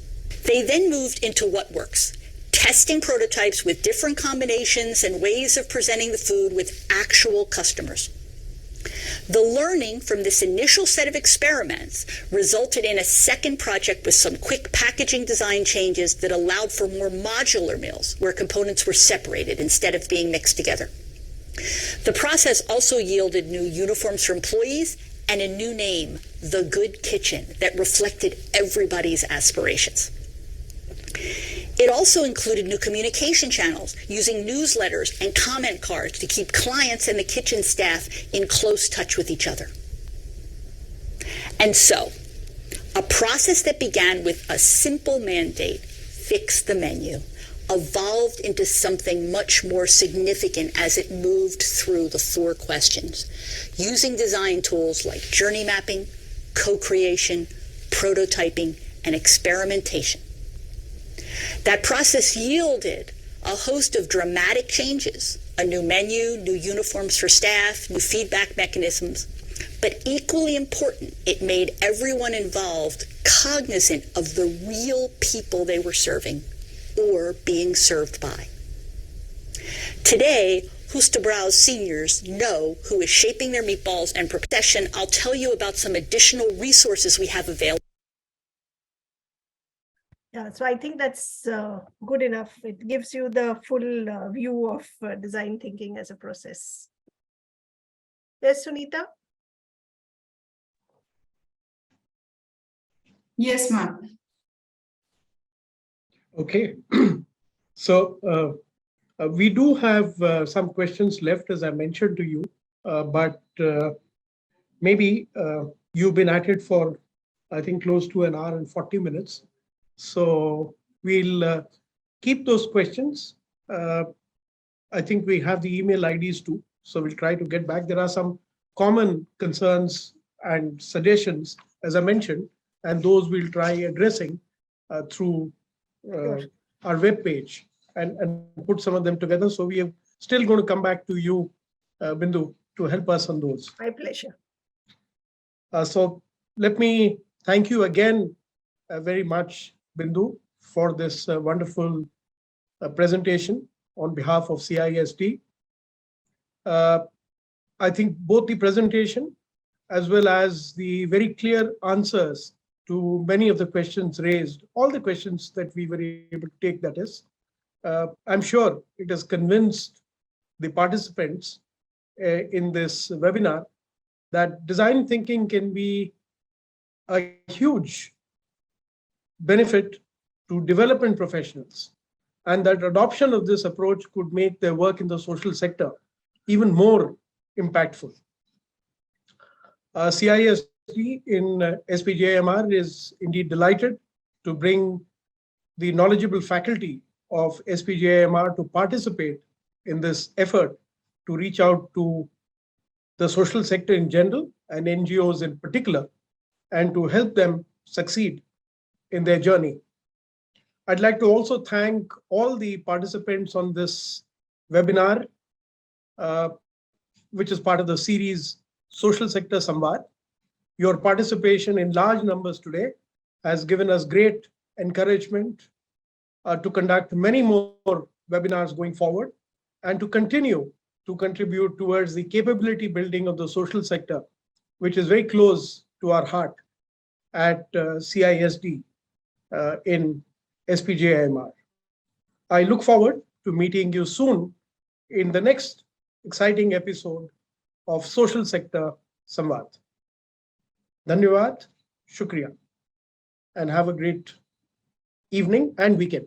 [SPEAKER 5] They then moved into what works, testing prototypes with different combinations and ways of presenting the food with actual customers. The learning from this initial set of experiments resulted in a second project with some quick packaging design changes that allowed for more modular meals where components were separated instead of being mixed together. The process also yielded new uniforms for employees and a new name, The Good Kitchen, that reflected everybody's aspirations. It also included new communication channels, using newsletters and comment cards to keep clients and the kitchen staff in close touch with each other. And so, a process that began with a simple mandate, fix the menu, evolved into something much more significant as it moved through the 4 questions, using design tools like journey mapping, co-creation, prototyping, and experimentation. That process yielded a host of dramatic changes, a new menu, new uniforms for staff, new feedback mechanisms, but equally important, it made everyone involved cognizant of the real people they were serving or being served by. Today, Hoosterbrau's seniors know who is shaping their meatballs, and per session, I'll tell you about some additional resources we have available.
[SPEAKER 2] Yeah, so I think that's good enough. It gives you the full view of design thinking as a process. Yes, Sunita?
[SPEAKER 6] Yes, ma'am.
[SPEAKER 1] Okay. So we do have some questions left, as I mentioned to you, but maybe you've been at it for, I think, close to an hour and 40 minutes. So we'll keep those questions. I think we have the email IDs too. So we'll try to get back. There are some common concerns and suggestions, as I mentioned, and those we'll try addressing through our webpage and put some of them together. So we are still going to come back to you, Bindu, to help us on those.
[SPEAKER 2] My pleasure.
[SPEAKER 1] So let me thank you again very much, Bindu, for this wonderful presentation on behalf of CISD. I think both the presentation as well as the very clear answers to many of the questions raised, all the questions that we were able to take, that is, I'm sure it has convinced the participants in this webinar that design thinking can be a huge benefit to development professionals, and that adoption of this approach could make their work in the social sector even more impactful. CISD in SPJIMR is indeed delighted to bring the knowledgeable faculty of SPJIMR to participate in this effort to reach out to the social sector in general and NGOs in particular, and to help them succeed in their journey. I'd like to also thank all the participants on this webinar, which is part of the series Social Sector Samvaad. Your participation in large numbers today has given us great encouragement to conduct many more webinars going forward and to continue to contribute towards the capability building of the social sector, which is very close to our heart at CISD in SPJIMR. I look forward to meeting you soon in the next exciting episode of Social Sector Samvaad. Dhanyavad, Shukriya, and have a great evening and weekend.